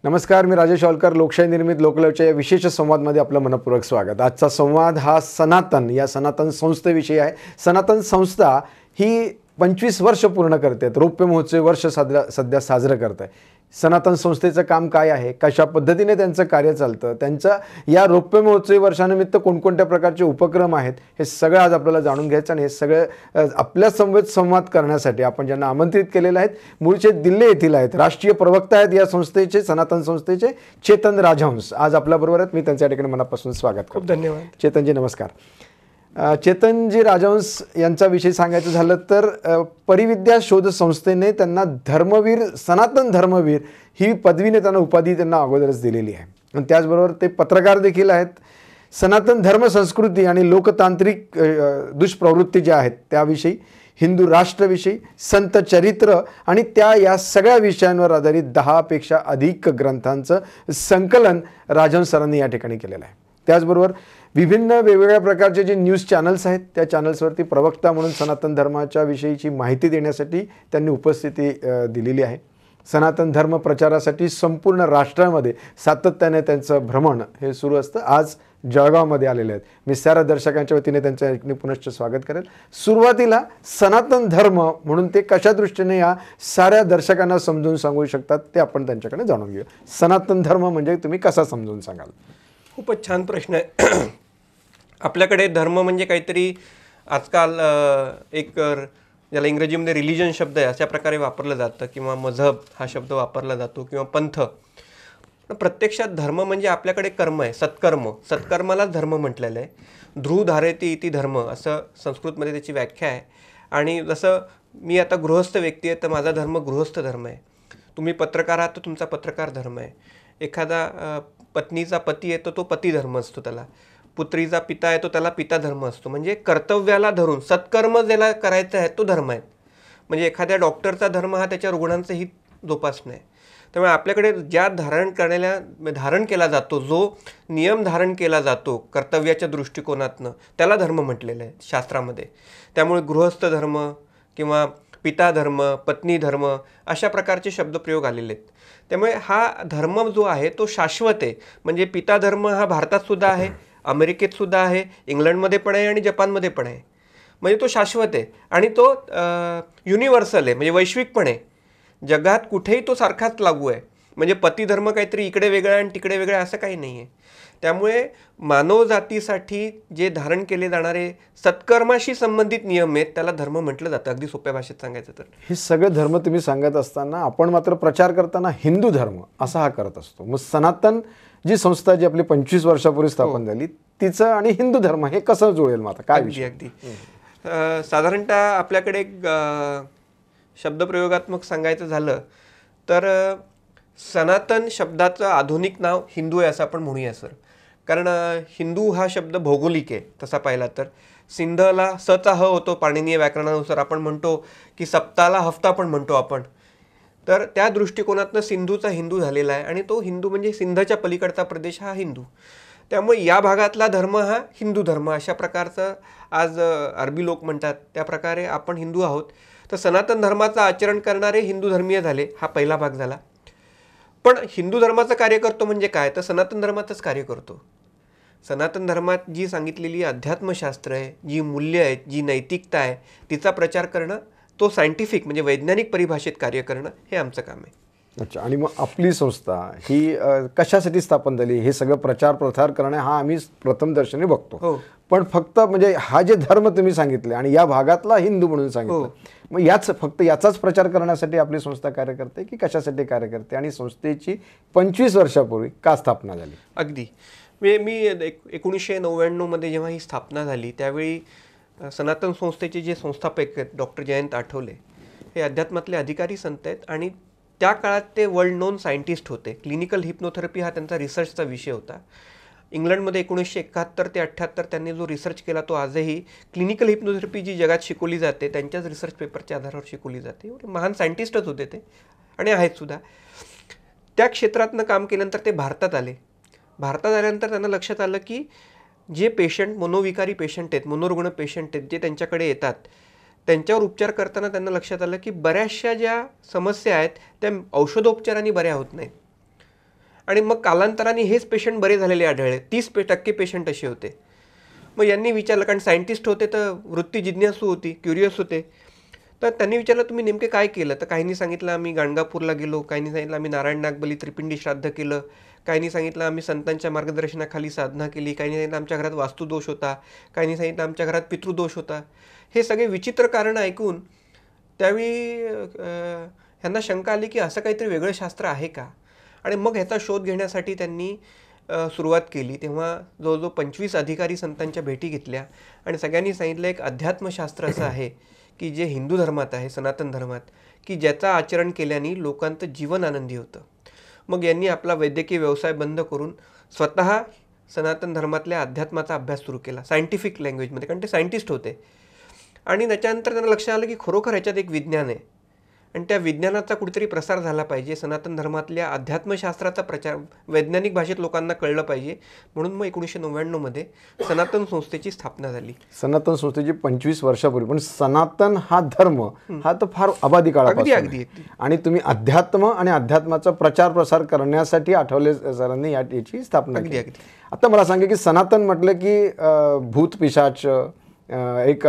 नमस्कार, मी राजेश वालकर. लोकशाही निर्मित लोकलयच्या या विशेष संवादमध्ये आपलं मनपूर्वक स्वागत. आजचा संवाद हा सनातन या सनातन संस्थेविषयी आहे. सनातन संस्था ही 25 वर्ष पूर्ण करते. रौप्य महोत्सवी वर्ष सध्या साजरं करत आहे. सनातन संस्थेचं काम काय आहे, कशा पद्धतीने त्यांचं कार्य चालतं, त्यांचा या रौप्य महोत्सवी वर्षानिमित्त कोणकोणत्या प्रकारचे उपक्रम आहेत, हे सगळं आज आपल्याला जाणून घ्यायचं. आणि हे सगळं आपल्या संवाद करण्यासाठी आपण ज्यांना आमंत्रित केलेलं आहेत, मूळचे दिल्ली येथील आहेत, राष्ट्रीय प्रवक्ता आहेत या संस्थेचे, सनातन संस्थेचे चेतन राजहंस आज आपल्याबरोबर आहेत. मी त्यांच्या ठिकाणी मनापासून स्वागत करतो. खूप धन्यवाद. चेतनजी नमस्कार. चेतनजी राजहंस यांच्याविषयी सांगायचं झालं तर परिविद्या शोध संस्थेने त्यांना धर्मवीर, सनातन धर्मवीर ही पदवीने त्यांना उपाधी त्यांना अगोदरच दिलेली आहे. आणि त्याचबरोबर ते पत्रकार देखील आहेत. सनातन धर्म संस्कृती आणि लोकतांत्रिक दुष्प्रवृत्ती ज्या आहेत त्याविषयी, हिंदू राष्ट्रविषयी, संत चरित्र आणि या सगळ्या विषयांवर आधारित 10 पेक्षा अधिक ग्रंथांचं संकलन राजहंस सरांनी या ठिकाणी केलेलं आहे. त्याचबरोबर विभिन्न वेगवेगळ्या प्रकारचे जे न्यूज चॅनल्स आहेत त्या चॅनल्सवरती प्रवक्ता म्हणून सनातन धर्माच्या विषयीची माहिती देण्यासाठी त्यांनी उपस्थिती दिलेली आहे. सनातन धर्म प्रचारासाठी संपूर्ण राष्ट्रामध्ये सातत्याने त्यांचं भ्रमण हे सुरू असतं. आज जळगावमध्ये आलेले आहेत. मी साऱ्या दर्शकांच्या वतीने त्यांचं पुनश्च स्वागत करेल. सुरुवातीला सनातन धर्म म्हणून ते कशा दृष्टीने या साऱ्या दर्शकांना समजून सांगू शकतात ते आपण त्यांच्याकडे जाणून घेऊ. सनातन धर्म म्हणजे तुम्ही कसा समजून सांगाल? खूपच छान प्रश्न आहे. आपल्याकडे धर्म म्हणजे काहीतरी आजकाल एक ज्याला इंग्रजीमध्ये रिलिजन शब्द आहे अशा प्रकारे वापरलं जातं, किंवा मजहब हा शब्द वापरला जातो, किंवा पंथ. पण प्रत्यक्षात धर्म म्हणजे आपल्याकडे कर्म आहे, सत्कर्म. सत्कर्मालाच धर्म म्हटलेलं आहे. ध्रुव धारयति इति धर्म असं संस्कृतमध्ये त्याची व्याख्या आहे. आणि जसं मी आता गृहस्थ व्यक्ती आहे तर माझा धर्म गृहस्थ धर्म आहे. तुम्ही पत्रकार आहात तर तुमचा पत्रकार धर्म आहे. एखादा पत्नीचा पती आहे तर तो पती धर्म असतो त्याला. पुत्रीचा पिता आहे तो त्याला पिता धर्म असतो. म्हणजे कर्तव्याला धरून सत्कर्म ज्याला करायचं आहे तो धर्म आहे. म्हणजे एखाद्या डॉक्टरचा धर्म हा त्याच्या रुग्णांचं हित जोपासणं आहे. त्यामुळे आपल्याकडे ज्या धारण केला जातो, जो नियम धारण केला जातो कर्तव्याच्या दृष्टिकोनातनं, त्याला धर्म म्हटलेलं आहे शास्त्रामध्ये. त्यामुळे गृहस्थ धर्म किंवा पिता धर्म, पत्नी धर्म अशा प्रकारचे शब्दप्रयोग आलेले आहेत. त्यामुळे हा धर्म जो आहे तो शाश्वत आहे. म्हणजे पिता धर्म हा भारतात सुद्धा आहे, अमेरिकेत सुद्धा आहे, इंग्लंडमध्ये पण आहे आणि जपानमध्ये पण आहे. म्हणजे तो शाश्वत आहे आणि तो युनिव्हर्सल आहे, म्हणजे वैश्विक आहे. जगात कुठेही तो सारखाच लागू आहे. म्हणजे पती धर्म काहीतरी इकडे वेगळा आणि तिकडे वेगळा असं काही नाही आहे. त्यामुळे मानवजातीसाठी जे धारण केले जाणारे सत्कर्माशी संबंधित नियम आहेत त्याला धर्म म्हटलं जातं, अगदी सोप्या भाषेत सांगायचं तर. हे सगळे धर्म तुम्ही सांगत असताना आपण मात्र प्रचार करताना हिंदू धर्म असा हा करत असतो. मग सनातन जी संस्था जी आपली 25 वर्षापूर्वी स्थापन झाली तिचं आणि हिंदू धर्म हे कसं जुळेल? मात्र काय विषय? अगदी साधारणतः आपल्याकडे शब्दप्रयोगात्मक सांगायचं झालं तर सनातन शब्दाचं आधुनिक नाव हिंदू आहे असं आपण म्हणूया सर. कारण हिंदू हा शब्द भौगोलिक आहे तसा पाहिला तर. सिंधला सचा ह होतो पाणिनीय व्याकरणानुसार. आपण म्हणतो की सप्ताला हफ्ता पण म्हणतो आपण. तर त्या दृष्टिकोनातनं सिंधूचा हिंदू झालेला आहे आणि तो हिंदू म्हणजे सिंधच्या पलीकडचा प्रदेश हा हिंदू. त्यामुळे या भागातला धर्म हा हिंदू धर्म अशा प्रकारचं आज अरबी लोक म्हणतात. त्या प्रकारे आपण हिंदू आहोत. तर सनातन धर्माचं आचरण करणारे हिंदू धर्मीय झाले, हा पहिला भाग झाला. पण हिंदू धर्माचं कार्य करतो म्हणजे काय, तर सनातन धर्मातच कार्य करतो. सनातन धर्मात जी सांगितलेली अध्यात्मशास्त्र आहे, जी मूल्य आहेत, जी नैतिकता आहे, तिचा प्रचार करणं, तो सायंटिफिक म्हणजे वैज्ञानिक परिभाषेत कार्य करणं हे आमचं काम आहे. अच्छा. आणि मग आपली संस्था ही कशासाठी स्थापन झाली? हे सगळं प्रचार प्रसार करणं हा आम्ही प्रथम दर्शनी बघतो. हो. पण फक्त म्हणजे हा जे धर्म तुम्ही सांगितले आणि या भागातला हिंदू म्हणून सांगितलं, मग फक्त याचाच प्रचार करण्यासाठी आपली संस्था कार्य करते की कशासाठी कार्य करते? आणि संस्थेची 25 वर्षापूर्वी का स्थापना झाली? अगदी मी 1999 मध्ये जेव्हा ही स्थापना झाली त्यावेळी सनातन संस्थेचे जे संस्थापक आहेत डॉक्टर जयंत आठवले हे अध्यात्मातले अधिकारी संत आहेत. आणि त्या काळात ते वर्ल्ड नोन सायंटिस्ट होते. क्लिनिकल हिप्नोथेरपी हा त्यांचा रिसर्चचा विषय होता. इंग्लंडमध्ये 1971 ते 78 त्यांनी जो रिसर्च केला तो आजही क्लिनिकल हिप्नोथेरपी जी जगात शिकवली जाते त्यांच्याच रिसर्च पेपरच्या आधारावर शिकवली जाते. महान सायंटिस्टच होते ते आणि आहेत सुद्धा. त्या क्षेत्रातनं काम केल्यानंतर ते भारतात आले. भारतात आल्यानंतर त्यांना लक्षात आलं की जे पेशंट मनोविकारी पेशंट आहेत, मनोरुग्ण पेशंट आहेत जे त्यांच्याकडे येतात, त्यांच्यावर उपचार करताना त्यांना लक्षात आलं की बऱ्याचशा ज्या समस्या आहेत त्या औषधोपचारांनी बऱ्या होत नाहीत. आणि मग कालांतराने हेच पेशंट बरे झालेले आढळले. 30% पेशंट असे होते. मग यांनी विचारलं, कारण सायंटिस्ट होते तर वृत्ती जिज्ञासू होती, क्युरियस होते. तर त्यांनी विचारलं तुम्ही नेमके काय केलं. तर काहींनी सांगितलं आम्ही गाणगापूरला गेलो, काहींनी सांगितलं आम्ही नारायण नागबली त्रिपिंडी श्राद्ध केलं, काहींनी सांगितलं आम्ही संतांच्या मार्गदर्शनाखाली साधना केली, काहींनी सांगितलं आमच्या घरात वास्तुदोष होता, काहींनी सांगितलं आमच्या घरात पितृदोष होता. हे सगळे विचित्र कारणं ऐकून त्यावेळी ह्यांना शंका आली की असं काहीतरी वेगळं शास्त्र आहे का. आणि मग ह्याचा शोध घेण्यासाठी त्यांनी सुरुवात केली. तेव्हा जवळजवळ 25 अधिकारी संतांच्या भेटी घेतल्या आणि सगळ्यांनी सांगितलं एक अध्यात्मशास्त्र असं आहे की जे हिंदू धर्मात आहे, सनातन धर्मात, की ज्याचं आचरण केल्याने लोकांचं जीवन आनंदी होतं. मग यांनी आपला वैद्यकीय व्यवसाय बंद करून स्वतः सनातन धर्मातल्या अध्यात्माचा अभ्यास सुरू केला सायंटिफिक लँग्वेजमध्ये, कारण ते सायंटिस्ट होते. आणि त्याच्यानंतर त्यांना लक्षात आलं की खरोखर ह्याच्यात एक विज्ञान आहे आणि त्या विज्ञानाचा कुठेतरी प्रसार झाला पाहिजे. सनातन धर्मातल्या अध्यात्मशास्त्राचा प्रचार वैज्ञानिक भाषेत लोकांना कळलं पाहिजे. म्हणून मग 1999 सनातन संस्थेची स्थापना झाली. सनातन संस्थेची 25 वर्षापूर्वी. पण सनातन हा धर्म हा तर फार अबाधी काळापासून अगदी. आणि तुम्ही अध्यात्म आणि अध्यात्माचा प्रचार प्रसार करण्यासाठी आठवले सरांनी याची स्थापना केली. आता मला सांगा की सनातन म्हटलं की भूत पिशाच एक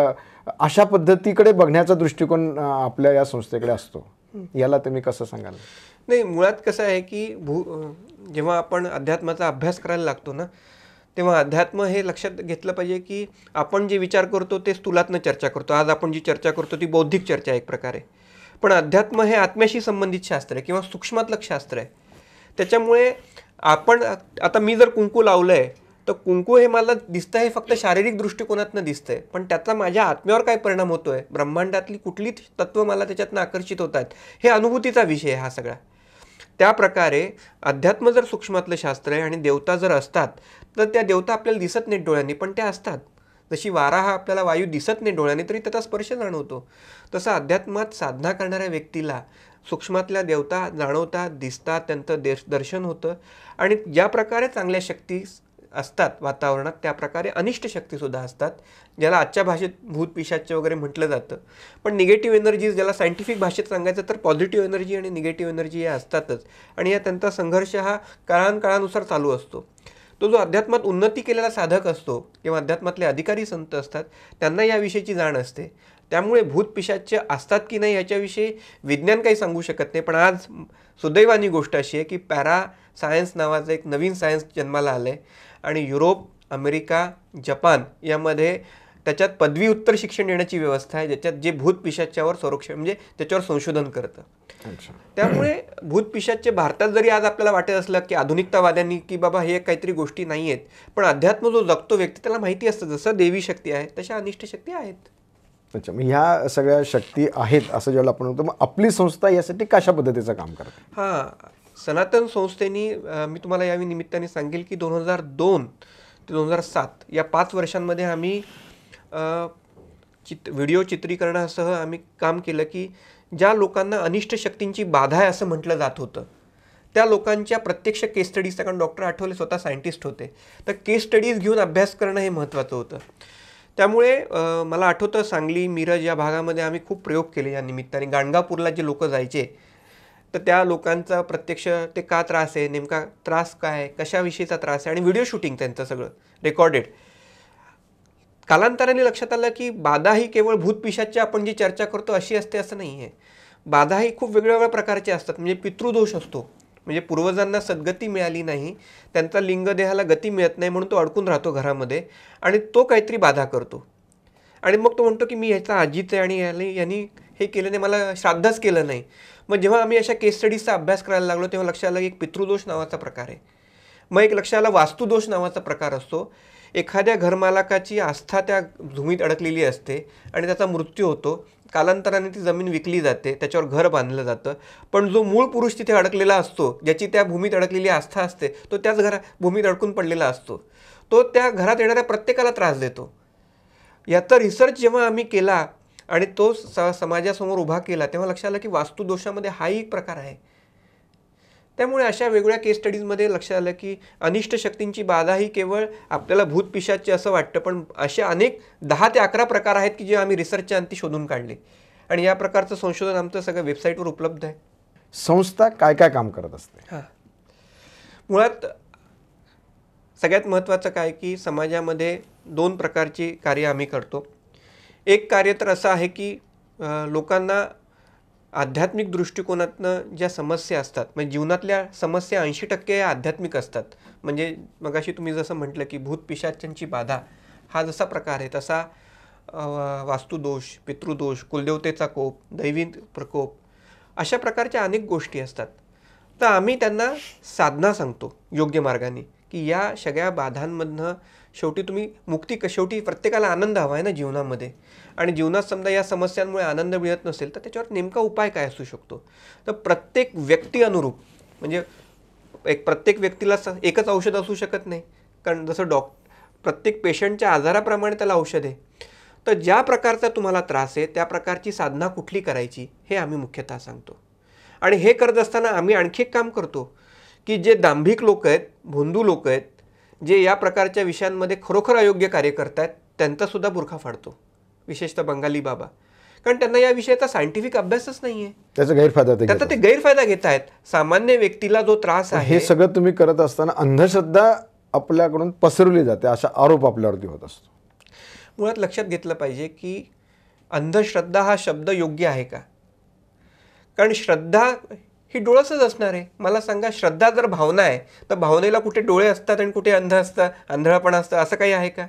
अशा पद्धतीकडे बघण्याचा दृष्टिकोन आपल्या या संस्थेकडे असतो. याला तुम्ही कसं सांगाल? नाही, मुळात कसं आहे की जेव्हा आपण अध्यात्माचा अभ्यास करायला लागतो ना, तेव्हा अध्यात्म हे लक्षात घेतलं पाहिजे की आपण जे विचार करतो ते स्थूलातनं चर्चा करतो. आज आपण जी चर्चा करतो ती बौद्धिक चर्चा आहे एक प्रकारे. पण अध्यात्म हे आत्म्याशी संबंधित शास्त्र आहे किंवा सूक्ष्मातलं शास्त्र आहे. त्याच्यामुळे आपण आता मी जर कुंकू लावलं आहे तर कुंकू हे मला दिसतं हे फक्त शारीरिक दृष्टिकोनातनं दिसतंय, पण त्याचा माझ्या आत्म्यावर काय परिणाम होतोय, ब्रह्मांडातली कुठली तत्व मला त्याच्यातनं आकर्षित होत आहेत, हे अनुभूतीचा विषय हा सगळा. त्या प्रकारे अध्यात्म जर सूक्ष्मातलं शास्त्र आहे आणि देवता जर असतात तर त्या देवता आपल्याला दिसत नाहीत डोळ्यांनी, पण त्या असतात. जशी वारा हा आपल्याला वायू दिसत नाही डोळ्यांनी तरी त्याचा स्पर्श जाणवतो, तसं अध्यात्मात साधना करणाऱ्या व्यक्तीला सूक्ष्मातल्या देवता जाणवतात, दिसतात, त्यांचं दर्शन होतं. आणि ज्या प्रकारे चांगल्या शक्ती असतात वातावरणात त्या प्रकारे अनिष्ट शक्तीसुद्धा असतात, ज्याला आजच्या भाषेत भूत पिशाच वगैरे म्हटलं जातं. पण निगेटिव्ह एनर्जीज, ज्याला सायंटिफिक भाषेत सांगायचं तर पॉझिटिव्ह एनर्जी आणि निगेटिव्ह एनर्जी या असतातच. आणि या त्यांचा संघर्ष हा काळानुसार चालू असतो. तो जो अध्यात्मात उन्नती केलेला साधक असतो किंवा अध्यात्मातले अधिकारी संत असतात त्यांना याविषयीची जाण असते. त्यामुळे भूत पिशाच असतात की नाही याच्याविषयी विज्ञान काही सांगू शकत नाही. पण आज सुदैवानी गोष्ट अशी आहे की पॅरा सायन्स नावाचं एक नवीन सायन्स जन्माला आलं आहे आणि युरोप, अमेरिका, जपान यामध्ये त्याच्यात पदवी उत्तर शिक्षण देण्याची व्यवस्था आहे, ज्याच्यात जे भूत पिशाच्यावर संरक्षण म्हणजे त्याच्यावर संशोधन करतं. त्यामुळे भूत पिशाचे भारतात जरी आज आपल्याला वाटत असलं की आधुनिकतावाद्यांनी की बाबा हे काहीतरी गोष्टी नाही आहेत, पण अध्यात्म जो जगतो व्यक्ती त्याला माहिती असतं जसं देवी शक्ती आहे तशा अनिष्ट शक्ती आहेत. अच्छा, मग ह्या सगळ्या शक्ती आहेत असं जेव्हा आपण म्हणतो, मग आपली संस्था यासाठी कशा पद्धतीचं काम करते? हां, सनातन संस्थेनी मी तुम्हाला या निमित्ताने सांगेल की 2002 ते 2007 या 5 वर्षांमध्ये आम्ही व्हिडिओ चित्रीकरणासह आम्ही काम केलं की ज्या लोकांना अनिष्ट शक्तींची बाधा आहे असं म्हटलं जात होतं त्या लोकांच्या प्रत्यक्ष केस स्टडीज, कारण डॉक्टर आठवले स्वतः सायंटिस्ट होते, तर केस स्टडीज घेऊन अभ्यास करणं हे महत्त्वाचं होतं. त्यामुळे मला आठवतं सांगली, मिरज या भागामध्ये आम्ही खूप प्रयोग केले या निमित्ताने. गाणगापूरला जे लोक जायचे तर त्या लोकांचा प्रत्यक्ष ते का त्रास आहे, नेमका त्रास काय, कशाविषयीचा त्रास आहे आणि व्हिडिओ शूटिंग त्यांचं सगळं रेकॉर्डेड. कालांतराने लक्षात आलं की बाधा ही केवळ भूतपिशाची आपण जी चर्चा करतो अशी असते असं नाही आहे. बाधा ही खूप वेगवेगळ्या प्रकारचे असतात. म्हणजे पितृदोष असतो, म्हणजे पूर्वजांना सद्गती मिळाली नाही, त्यांचा लिंगदेहाला गती मिळत नाही म्हणून तो अडकून राहतो घरामध्ये आणि तो काहीतरी बाधा करतो. आणि मग तो म्हणतो की मी ह्याचा आजीच आहे आणि यांनी हे केलं नाही, मला श्राद्धच केलं नाही. मग जेव्हा आम्ही अशा केस स्टडीजचा अभ्यास करायला लागलो तेव्हा लक्षात आलं की एक पितृदोष नावाचा प्रकार आहे. मग एक लक्षात आला वास्तुदोष नावाचा प्रकार असतो. एखाद्या घरमालकाची आस्था त्या भूमीत अडकलेली असते आणि त्याचा मृत्यू होतो. कालांतराने ती जमीन विकली जाते, त्याच्यावर घर बांधलं जातं, पण जो मूळ पुरुष तिथे अडकलेला असतो, ज्याची त्या भूमीत अडकलेली आस्था असते, तो त्याच भूमीत अडकून पडलेला असतो. तो त्या घरात येणाऱ्या प्रत्येकाला त्रास देतो. याचा रिसर्च जेव्हा आम्ही केला आणि तो समाजासमोर उभा केला तेव्हा लक्षात आलं की वास्तुदोषामध्ये हाही एक प्रकार आहे. त्यामुळे अशा वेगवेगळ्या केस स्टडीजमध्ये लक्षात आलं की अनिष्ट शक्तींची बाधा ही केवळ आपल्याला भूत पिशाची असं वाटतं, पण असे अनेक 10 ते 11 प्रकार आहेत की जे आम्ही रिसर्चच्या अंती शोधून काढले आणि या प्रकारचं संशोधन आमचं सगळं वेबसाईटवर उपलब्ध आहे. संस्था काय काय काम करत असते? हां, मुळात सगळ्यात महत्त्वाचं काय की समाजामध्ये 2 प्रकारची कार्य आम्ही करतो. एक कार्य तर असं आहे की लोकांना आध्यात्मिक दृष्टिकोनातनं ज्या समस्या असतात, म्हणजे जीवनातल्या समस्या 80% या आध्यात्मिक असतात. म्हणजे मगाशी तुम्ही जसं म्हटलं की भूत पिशाच्यांची बाधा हा जसा प्रकार आहे तसा वास्तुदोष, पितृदोष, कुलदेवतेचा कोप, दैवी प्रकोप अशा प्रकारच्या अनेक गोष्टी असतात. तर आम्ही त्यांना साधना सांगतो योग्य मार्गाने की या सगळ्या बाधांमधनं शेवटी तुम्ही शेवटी प्रत्येकाला आनंद हवा आहे ना जीवनामध्ये, आणि जीवनात समजा या समस्यांमुळे आनंद मिळत नसेल तर त्याच्यावर नेमका उपाय काय असू शकतो. तर प्रत्येक व्यक्ती अनुरूप, म्हणजे प्रत्येक व्यक्तीला एकच औषध असू शकत नाही, कारण जसं प्रत्येक पेशंटच्या आजाराप्रमाणे त्याला औषध आहे. तर ज्या प्रकारचा तुम्हाला त्रास आहे त्या प्रकारची साधना कुठली करायची हे आम्ही मुख्यतः सांगतो. आणि हे करत असताना आम्ही आणखी एक काम करतो की जे दांभिक लोक आहेत, भोंदू लोक आहेत, जे या प्रकारच्या विषयांमध्ये खरोखर अयोग्य कार्य करतात त्यांचासुद्धा बुरखा फाडतो, विशेषतः बंगाली बाबा, कारण त्यांना या विषयाचा सायंटिफिक अभ्यासच नाही आहे. त्याचा ते गैरफायदा घेत आहेत. सामान्य व्यक्तीला जो त्रास आहे, हे सगळं तुम्ही करत असताना अंधश्रद्धा आपल्याकडून पसरवली जाते असा आरोप आपल्यावरती होत असतो. मुळात लक्षात घेतलं पाहिजे की अंधश्रद्धा हा शब्द योग्य आहे का? कारण श्रद्धा ही डोळसच असणार आहे. मला सांगा, श्रद्धा जर भावना आहे तर भावनेला कुठे डोळे असतात आणि कुठे अंध असतं, आंधळापण असतं, असं काही आहे का?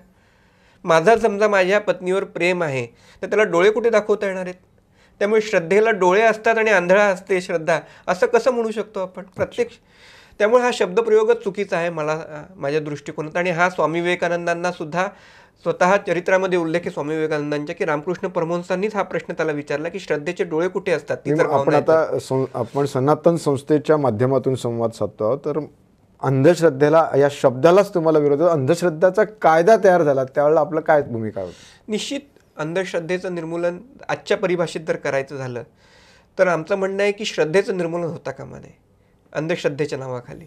माझा समजा माझ्या पत्नीवर प्रेम आहे तर त्याला डोळे कुठे दाखवता येणार आहेत? त्यामुळे श्रद्धेला डोळे असतात आणि आंधळा असते श्रद्धा, असं कसं म्हणू शकतो आपण? त्यामुळे हा शब्दप्रयोगच चुकीचा आहे माझ्या दृष्टिकोनात. आणि हा स्वामी विवेकानंदांना सुद्धा स्वतः चरित्रामध्ये उल्लेख आहे स्वामी विवेकानंदांच्या की रामकृष्ण परमहंसांनीच हा प्रश्न त्याला विचारला की श्रद्धेचे डोळे कुठे असतात. आपण सनातन संस्थेच्या माध्यमातून संवाद साधतो आहोत, तर अंधश्रद्धेला या शब्दालाच तुम्हाला विरोध, अंधश्रद्धाचा कायदा तयार झाला त्यावेळेला आपलं काय भूमिका होती? निश्चित अंधश्रद्धेचं निर्मूलन आजच्या परिभाषेत जर करायचं झालं तर आमचं म्हणणं आहे की श्रद्धेचं निर्मूलन होता कामा नये अंधश्रद्धेच्या नावाखाली.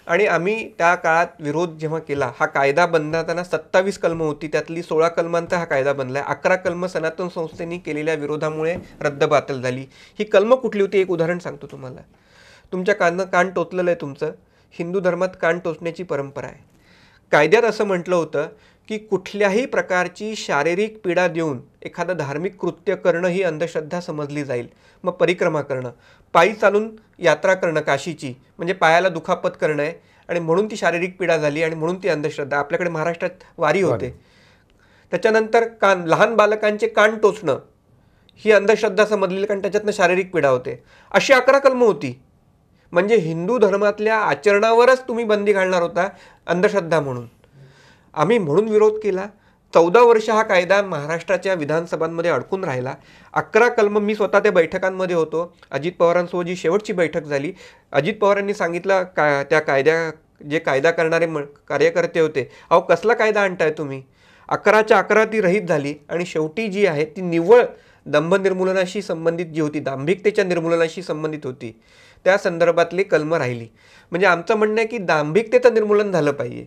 आणि आम्ही त्या काळात विरोध जेव्हा केला, हा कायदा बनताना 27 कलमं होती, त्यातली 16 कलमांचा हा कायदा बनला. 11 कलमं सनातन संस्थेने केलेल्या विरोधामुळे रद्दबातल झाली. ही कलमं कुठली होती एक उदाहरण सांगतो तुम्हाला. तुमच्या कान टोचलेलं आहे तुमचं. हिंदू धर्मात कान टोचण्याची परंपरा आहे. कायद्यात असं म्हटलं होतं की कुठल्याही प्रकारची शारीरिक पीडा देऊन एखादं धार्मिक कृत्य करणं ही अंधश्रद्धा समजली जाईल. मग परिक्रमा करणं, पायी चालून यात्रा करणं काशीची, म्हणजे पायाला दुखापत करणं आहे आणि म्हणून ती शारीरिक पीडा झाली आणि म्हणून ती अंधश्रद्धा. आपल्याकडे महाराष्ट्रात वारी होते. त्याच्यानंतर लहान बालकांचे कान टोचणं ही अंधश्रद्धा समजली, कारण त्याच्यातनं शारीरिक पीडा होते. अशी 11 कलमं होती. म्हणजे हिंदू धर्मातल्या आचरणावरच तुम्ही बंदी घालणार होता अंधश्रद्धा म्हणून. आम्ही म्हणून विरोध केला. 14 वर्ष हा कायदा महाराष्ट्राच्या विधानसभांमध्ये अडकून राहिला. 11 कलमं, मी स्वतः त्या बैठकांमध्ये होतो. अजित पवारांसोबत जी शेवटची बैठक झाली, अजित पवारांनी सांगितलं त्या जे कायदा करणारे कार्यकर्ते होते, अहो कसला कायदा आणताय तुम्ही? 11च्या 11 ती रहित झाली आणि शेवटी जी आहे ती निव्वळ दंभ निर्मूलनाशी संबंधित जी होती, दांभिकतेच्या निर्मूलनाशी संबंधित होती, त्या संदर्भातली कलमं राहिली. म्हणजे आमचं म्हणणं आहे की दांभिकतेचं निर्मूलन झालं पाहिजे.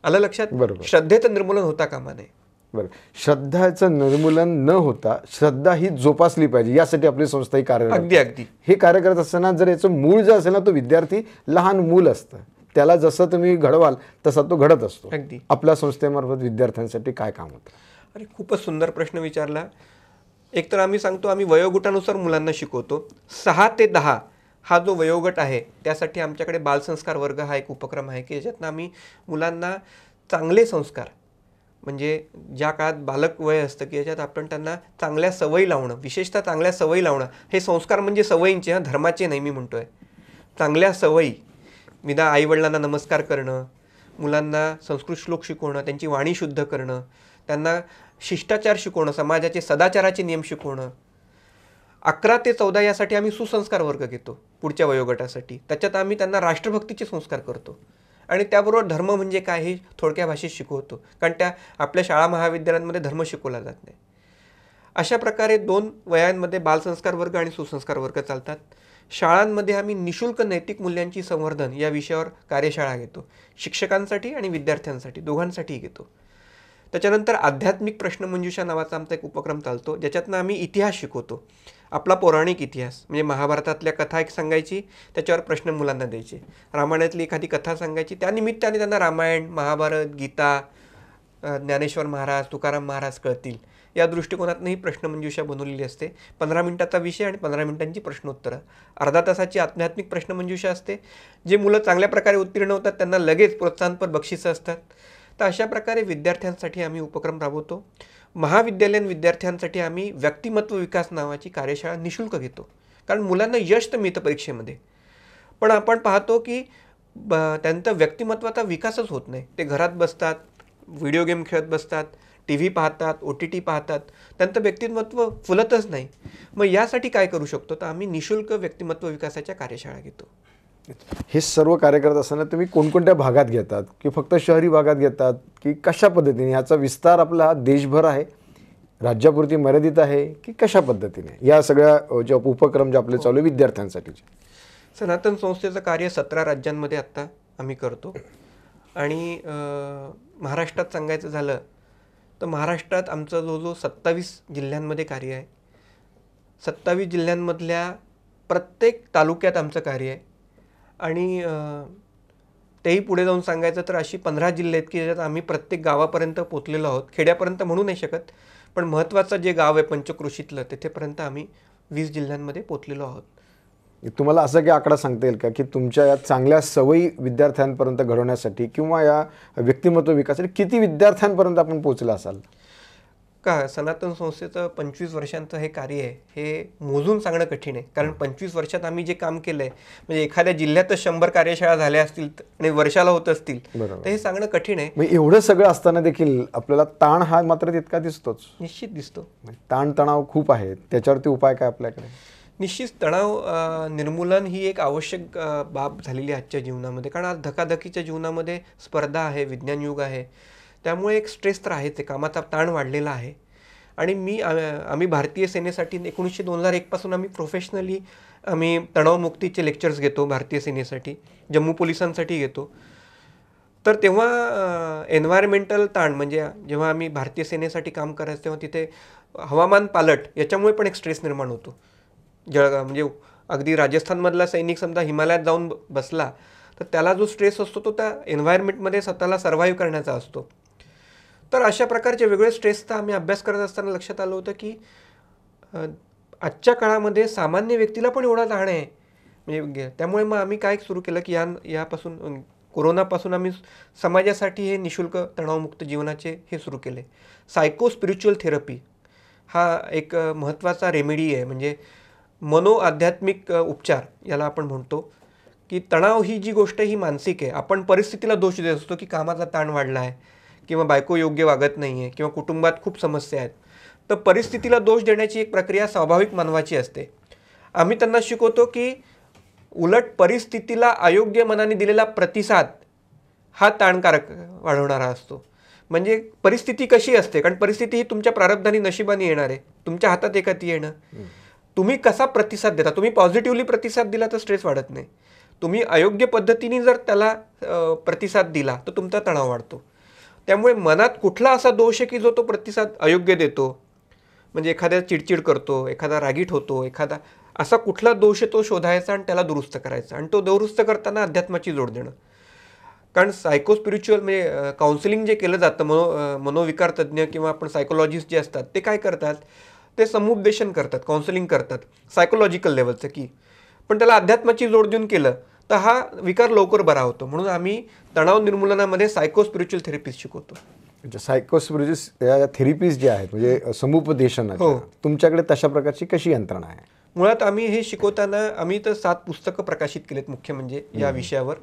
आलं लक्षात? बरोबर. श्रद्धेचं निर्मूलन होता कामा नये. बरं, श्रद्धाचं निर्मूलन न होता श्रद्धा ही जोपासली पाहिजे, यासाठी आपली संस्था ही कार्य अगदी हे कार्य करत असताना जर याचं मूळ जे असेल ना, तो विद्यार्थी लहान मूल असतं, त्याला जसं तुम्ही घडवाल तसा तो घडत असतो. अगदी. आपल्या संस्थेमार्फत विद्यार्थ्यांसाठी काय काम होतं? अरे खूपच सुंदर प्रश्न विचारला. एक तर आम्ही सांगतो आम्ही वयोगटानुसार मुलांना शिकवतो. 6 ते 10 हा जो वयोगट आहे त्यासाठी आमच्याकडे बालसंस्कार वर्ग हा एक उपक्रम आहे की ज्याच्यातनं आम्ही मुलांना चांगले संस्कार, म्हणजे ज्या काळात बालक वय असतं की याच्यात आपण त्यांना चांगल्या सवयी लावणं, विशेषतः चांगल्या सवयी लावणं. हे संस्कार म्हणजे सवयींचे, धर्माचे नाही मी म्हणतोय. चांगल्या सवयी, विना आईवडिलांना नमस्कार करणं, मुलांना संस्कृत श्लोक शिकवणं, त्यांची वाणी शुद्ध करणं, त्यांना शिष्टाचार शिकवणं, समाजाचे सदाचाराचे नियम शिकवणं. 11 ते 14 यासाठी आम्ही सुसंस्कार वर्ग घेतो पुढच्या वयोगटासाठी. त्याच्यात आम्ही त्यांना राष्ट्रभक्तीचे संस्कार करतो आणि त्याबरोबर धर्म म्हणजे काय हे थोडक्या भाषेत शिकवतो, कारण त्या आपल्या शाळा महाविद्यालयांमध्ये धर्म शिकवला जात नाही. अशा प्रकारे 2 वयांमध्ये बालसंस्कार वर्ग आणि सुसंस्कार वर्ग चालतात. शाळांमध्ये आम्ही निशुल्क नैतिक मूल्यांची संवर्धन या विषयावर कार्यशाळा घेतो, शिक्षकांसाठी आणि विद्यार्थ्यांसाठी दोघांसाठीही घेतो. त्याच्यानंतर आध्यात्मिक प्रश्नमंजुषा नावाचा आमचा एक उपक्रम चालतो, ज्याच्यातनं आम्ही इतिहास शिकवतो, आपला पौराणिक इतिहास. म्हणजे महाभारतातल्या कथा एक सांगायची, त्याच्यावर प्रश्न मुलांना द्यायचे. रामायणातली एखादी कथा सांगायची, त्यानिमित्ताने त्यांना रामायण, महाभारत, गीता, ज्ञानेश्वर महाराज, तुकाराम महाराज कळतील या दृष्टिकोनातूनही प्रश्नमंजुषा बनवलेली असते. 15 मिनिटाचा विषय आणि 15 मिनिटांची प्रश्नोत्तरं. अर्धा तासाची आध्यात्मिक प्रश्नमंजुषा असते. जे मुलं चांगल्या प्रकारे उत्तीर्ण होतात त्यांना लगेच प्रोत्साहनपर बक्षिसं असतात. तर अशा प्रकारे विद्यार्थ्यांसाठी आम्ही उपक्रम राबवतो. महाविद्यालयीन विद्यार्थ्यांसाठी आम्ही व्यक्तिमत्व विकास नावाची कार्यशाळा निःशुल्क घेतो, कारण मुलांना यश तर मिळतं परीक्षेमध्ये, पण आपण पाहतो की त्यांचा व्यक्तिमत्वाचा विकासच होत नाही. ते घरात बसतात, व्हिडिओ गेम खेळत बसतात, टी व्ही पाहतात, OTT पाहतात, त्यांचं व्यक्तिमत्व फुलतच नाही. मग यासाठी काय करू शकतो, तर आम्ही निःशुल्क व्यक्तिमत्व विकासाच्या कार्यशाळा घेतो. हे सर्व कार्य करत असताना तुम्ही कोणकोणत्या भागात घेतात, की फक्त शहरी भागात घेतात, की कशा पद्धतीने याचा विस्तार आपला देशभर आहे, राज्यापुरती मर्यादित आहे, की कशा पद्धतीने या सगळ्या जे उपक्रम जे आपले चालू आहे विद्यार्थ्यांसाठीचे? सनातन संस्थेचं कार्य 17 राज्यांमध्ये आत्ता आम्ही करतो. आणि महाराष्ट्रात सांगायचं झालं तर महाराष्ट्रात आमचं जवळजवळ 27 जिल्ह्यांमध्ये कार्य आहे. 27 जिल्ह्यांमधल्या प्रत्येक तालुक्यात आमचं कार्य आहे. आणि तेही पुढे जाऊन सांगायचं तर अशी 15 जिल्हे आहेत की ज्याच्यात आम्ही प्रत्येक गावापर्यंत पोचलेलो आहोत. खेड्यापर्यंत म्हणू नाही शकत, पण महत्त्वाचं जे गाव आहे पंचक्रोशीतलं तिथेपर्यंत आम्ही 20 जिल्ह्यांमध्ये पोचलेलो आहोत. तुम्हाला असं काही आकडा सांगता येईल का की तुमच्या या चांगल्या सवयी विद्यार्थ्यांपर्यंत घडवण्यासाठी किंवा या व्यक्तिमत्व विकासासाठी किती विद्यार्थ्यांपर्यंत आपण पोहोचला असाल? का सनातन संस्थेचं 25 वर्षांचं हे कार्य आहे, हे मोजून सांगणं कठीण आहे. कारण 25 वर्षात आम्ही जे काम केलं आहे, म्हणजे एखाद्या जिल्ह्यातच 100 कार्यशाळा झाल्या असतील आणि वर्षाला होत असतील तर हे सांगणं कठीण आहे. मग एवढं सगळं असताना देखील आपल्याला ताण हा मात्र तितका दिसतोच. निश्चित दिसतो. ताणतणाव खूप आहे, त्याच्यावरती उपाय काय आपल्याकडे? निश्चित तणाव निर्मूलन ही एक आवश्यक बाब झालेली आहे आजच्या जीवनामध्ये. कारण आज धकाधकीच्या जीवनामध्ये स्पर्धा आहे, विज्ञान युग आहे, त्यामुळे एक स्ट्रेस तर आहेच आहे, कामाचा ताण वाढलेला आहे. आणि आम्ही भारतीय सेनेसाठी 2001 पासून आम्ही प्रोफेशनली आम्ही तणावमुक्तीचे लेक्चर्स घेतो. भारतीय सेनेसाठी, जम्मू पोलिसांसाठी घेतो. तर तेव्हा एन्व्हायरमेंटल ताण, म्हणजे जेव्हा आम्ही भारतीय सेनेसाठी काम करायचं तेव्हा तिथे हवामान पालट याच्यामुळे पण एक स्ट्रेस निर्माण होतो. म्हणजे अगदी राजस्थानमधला सैनिक समजा हिमालयात जाऊन बसला तर त्याला जो स्ट्रेस असतो तो त्या एन्व्हायरमेंटमध्ये स्वतःला सर्व्हाइव्ह करण्याचा असतो. तर अशा प्रकारचे वेगळे स्ट्रेसचा आम्ही अभ्यास करत असताना लक्षात आलं होतं की आजच्या काळामध्ये सामान्य व्यक्तीला पण एवढा ताण आहे. म्हणजे त्यामुळे मग आम्ही काय सुरू केलं की यापासून कोरोनापासून आम्ही समाजासाठी हे निःशुल्क तणावमुक्त जीवनाचे हे सुरू केले. सायको स्पिरिच्युअल थेरपी हा एक महत्त्वाचा रेमेडी आहे, म्हणजे मनोआध्यात्मिक उपचार याला आपण म्हणतो. की तणाव ही जी गोष्ट ही मानसिक आहे. आपण परिस्थितीला दोष देत असतो की कामाचा ताण वाढला आहे किंवा बायको योग्य वागत नाही आहे किंवा कुटुंबात खूप समस्या आहेत. तर परिस्थितीला दोष देण्याची एक प्रक्रिया स्वाभाविक मानवाची असते. आम्ही त्यांना शिकवतो की उलट परिस्थितीला अयोग्य मनाने दिलेला प्रतिसाद हा ताणकारक वाढवणारा असतो. म्हणजे परिस्थिती कशी असते, कारण परिस्थिती ही तुमच्या प्रारब्धाने नशिबाने येणार आहे, तुमच्या हातात एका ती येणं. तुम्ही कसा प्रतिसाद देता, तुम्ही पॉझिटिव्हली प्रतिसाद दिला तर स्ट्रेस वाढत नाही. तुम्ही अयोग्य पद्धतीने जर त्याला प्रतिसाद दिला तर तुमचा तणाव वाढतो. त्यामुळे मनात कुठला असा दोष आहे की जो तो प्रतिसाद अयोग्य देतो, म्हणजे एखाद्या चिडचिड करतो, एखादा रागीट होतो, एखादा असा कुठला दोष आहे तो शोधायचा आणि त्याला दुरुस्त करायचा. आणि तो दुरुस्त करताना अध्यात्माची जोड देणं. कारण सायको स्पिरिच्युअल म्हणजे काउन्सिलिंग जे केलं जातं, मनोविकार तज्ज्ञ किंवा आपण सायकोलॉजिस्ट जे असतात ते काय करतात, ते समुपदेशन करतात, काउन्सिलिंग करतात सायकोलॉजिकल लेवलचं की, पण त्याला अध्यात्माची जोड देऊन केलं तर हा विकार लवकर बरा होतो. म्हणून आम्ही तणाव निर्मूलनामध्ये सायको स्पिरिच्युअल थेरपीज शिकवतो. म्हणजे सायको स्पिरिच्युअल या थेरपीज जे आहेत म्हणजे समुपदेशन, तुमच्याकडे तशा प्रकारची कशी यंत्रणा आहे? मुळात आम्ही हे शिकवताना आम्ही तर 7 पुस्तकं प्रकाशित केलेत मुख्य म्हणजे या विषयावर.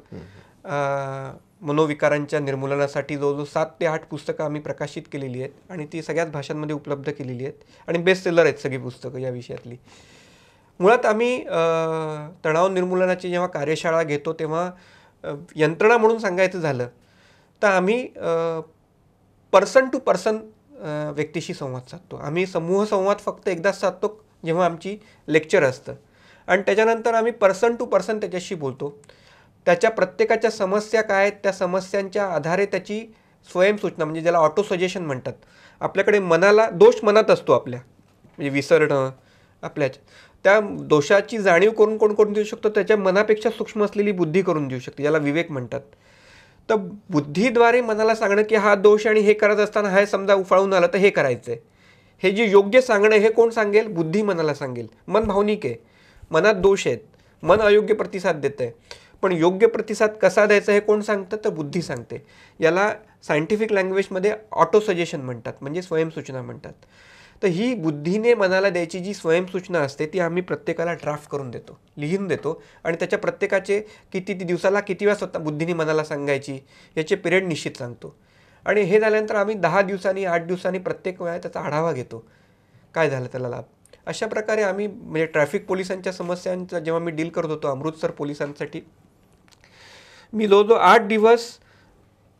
मनोविकारांच्या निर्मूलनासाठी जवळजवळ 7 ते 8 पुस्तकं आम्ही प्रकाशित केलेली आहेत आणि ती सगळ्याच भाषांमध्ये उपलब्ध केलेली आहेत आणि बेस्ट सेलर आहेत सगळी पुस्तकं या विषयातली. मुळात आम्ही तणाव निर्मूलनाची जेव्हा कार्यशाळा घेतो तेव्हा यंत्रणा म्हणून सांगायचं झालं तर आम्ही पर्सन टू पर्सन व्यक्तीशी संवाद साधतो. आम्ही समूह संवाद फक्त एकदाच साधतो जेव्हा आमची लेक्चर असतं आणि त्याच्यानंतर आम्ही पर्सन टू पर्सन त्याच्याशी बोलतो. त्याच्या प्रत्येकाच्या समस्या काय आहेत, त्या समस्यांच्या आधारे त्याची स्वयंसूचना म्हणजे ज्याला ऑटो सजेशन म्हणतात. आपल्याकडे मनाला दोष मनात असतो आपल्या, म्हणजे विसरणं आपल्याच, त्या दोषाची जाणीव करून कोण देऊ शकतो, त्याच्या मनापेक्षा सूक्ष्म असलेली बुद्धी करून देऊ शकते, याला विवेक म्हणतात. तर बुद्धीद्वारे मनाला सांगणं की हा दोष आणि हे करत असताना हे समजा उफाळून आलं तर हे करायचंय, हे जे योग्य सांगणं हे कोण सांगेल? बुद्धी मनाला सांगेल. मन भावनिक आहे, मनात दोष आहेत, मन अयोग्य प्रतिसाद देत आहे, पण योग्य प्रतिसाद कसा द्यायचा हे कोण सांगतं? तर बुद्धी सांगते. याला सायंटिफिक लँग्वेजमध्ये ऑटो सजेशन म्हणतात, म्हणजे स्वयंसूचना म्हणतात. तर ही बुद्धीने मनाला द्यायची जी स्वयंसूचना असते ती आम्ही प्रत्येकाला ड्राफ्ट करून देतो, लिहून देतो, आणि त्याच्या प्रत्येकाचे किती दिवसाला किती वेळा स्वतः बुद्धीने मनाला सांगायची याचे पिरियड निश्चित सांगतो. आणि हे झाल्यानंतर आम्ही 10 दिवसांनी 8 दिवसांनी प्रत्येक वेळा त्याचा आढावा घेतो, काय झालं त्याला लाभ. अशा प्रकारे आम्ही म्हणजे ट्रॅफिक पोलिसांच्या समस्यांचा जेव्हा मी डील करत होतो अमृतसर पोलिसांसाठी, मी जवळजवळ 8 दिवस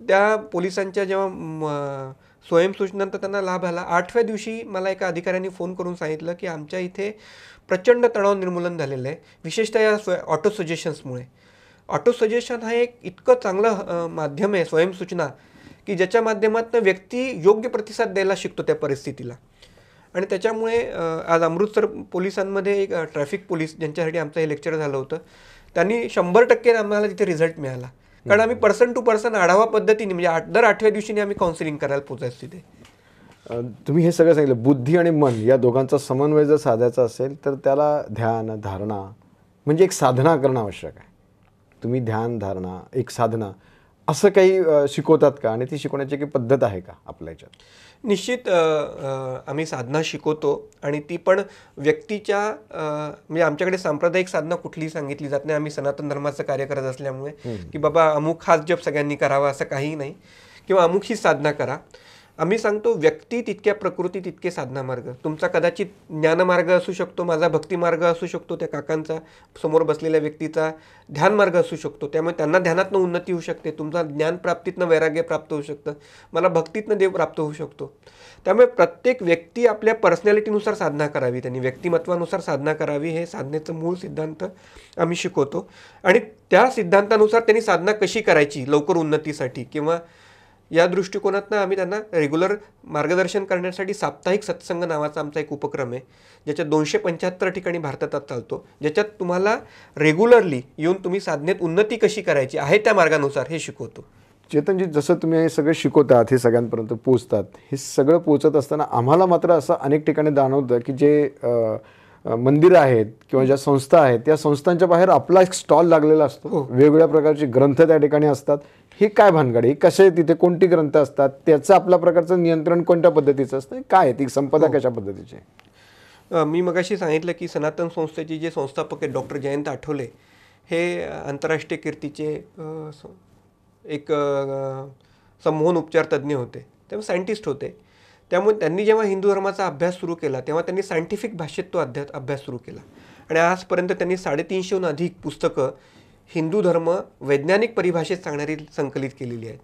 त्या पोलिसांच्या जेव्हा स्वयंसूचनांतर त्यांना लाभ आला. 8व्या दिवशी मला एका अधिकाऱ्यांनी फोन करून सांगितलं की आमच्या इथे प्रचंड तणाव निर्मूलन झालेलं आहे, विशेषतः या ऑटो सजेशन्समुळे. ऑटो सजेशन हा एक इतकं चांगलं माध्यम आहे स्वयंसूचना की ज्याच्या माध्यमातून व्यक्ती योग्य प्रतिसाद द्यायला शिकतो त्या परिस्थितीला. आणि त्याच्यामुळे आज अमृतसर पोलिसांमध्ये एक ट्रॅफिक पोलीस ज्यांच्यासाठी आमचं हे लेक्चर झालं होतं, त्यांनी 100% आम्हाला तिथे रिझल्ट मिळाला. कारण आम्ही पर्सन टू पर्सन आढावा पद्धतीने म्हणजे दर 8व्या दिवशी आम्ही काउन्सिलिंग करायला पोचायचं तिथे. तुम्ही हे सगळं सांगितलं, बुद्धी आणि मन या दोघांचा समन्वय जर साधायचा असेल तर त्याला ध्यान धारणा म्हणजे एक साधना करणं आवश्यक आहे. तुम्ही ध्यान धारणा एक साधना असं काही शिकवतात का, आणि ती शिकवण्याची काही पद्धत आहे का आपल्या याच्यात? निश्चित आम्ही साधना शिकवतो, आणि ती पण व्यक्तीच्या म्हणजे आमच्याकडे सांप्रदायिक साधना कुठलीही सांगितली जात नाही. आम्ही सनातन धर्माचं कार्य करत असल्यामुळे की बाबा अमुक हाच जप सगळ्यांनी करावा असं काही नाही, किंवा अमुक ही साधना करा. आम्ही सांगतो व्यक्ती तितक्या प्रकृती तितके साधना मार्ग. तुमचा कदाचित ज्ञानमार्ग असू शकतो, माझा भक्तिमार्ग असू शकतो, त्या काकांचा समोर बसलेल्या व्यक्तीचा ध्यान मार्ग असू शकतो, त्यामुळे त्यांना ध्यानातनं उन्नती होऊ शकते. तुमचा ज्ञानप्राप्तीतनं वैराग्य प्राप्त होऊ शकतं, मला भक्तीतनं देव प्राप्त होऊ शकतो. त्यामुळे प्रत्येक व्यक्ती आपल्या पर्सनॅलिटीनुसार साधना करावी, त्यांनी व्यक्तिमत्वानुसार साधना करावी, हे साधनेचं मूळ सिद्धांत आम्ही शिकवतो. आणि त्या सिद्धांतानुसार त्यांनी साधना कशी करायची लवकर उन्नतीसाठी, किंवा या दृष्टिकोनातनं आम्ही त्यांना रेग्युलर मार्गदर्शन करण्यासाठी साप्ताहिक सत्संग नावाचा आमचा एक उपक्रम आहे, ज्याच्यात 275 ठिकाणी भारतात चालतो, ज्याच्यात तुम्हाला रेग्युलरली येऊन तुम्ही साधनेत उन्नती कशी करायची आहे त्या मार्गानुसार हे शिकवतो. चेतनजी, जसं तुम्ही हे सगळं शिकवतात, हे सगळ्यांपर्यंत पोचतात, हे सगळं पोचत असताना आम्हाला मात्र असं अनेक ठिकाणी जाणवतं की जे मंदिरं आहेत किंवा ज्या संस्था आहेत त्या संस्थांच्या बाहेर आपला एक स्टॉल लागलेला असतो, वेगवेगळ्या प्रकारचे ग्रंथ त्या ठिकाणी असतात. हे काय भानगड आहे? कसे तिथे कोणती ग्रंथ असतात? त्याचं आपल्या प्रकारचं नियंत्रण कोणत्या पद्धतीचं असतं? काय ती संपदा कशा पद्धतीची आहे? मी मगाशी सांगितलं की सनातन संस्थेचे जे संस्थापक आहेत डॉक्टर जयंत आठवले, हे आंतरराष्ट्रीय कीर्तीचे एक संमोहन उपचार तज्ज्ञ होते, तेव्हा सायंटिस्ट होते. त्यामुळे त्यांनी जेव्हा हिंदू धर्माचा अभ्यास सुरू केला तेव्हा त्यांनी सायंटिफिक भाषेत तो अभ्यास सुरू केला, आणि आजपर्यंत त्यांनी 350हून अधिक पुस्तकं हिंदू धर्म वैज्ञानिक परिभाषेत सांगणारी संकलित केलेली आहेत.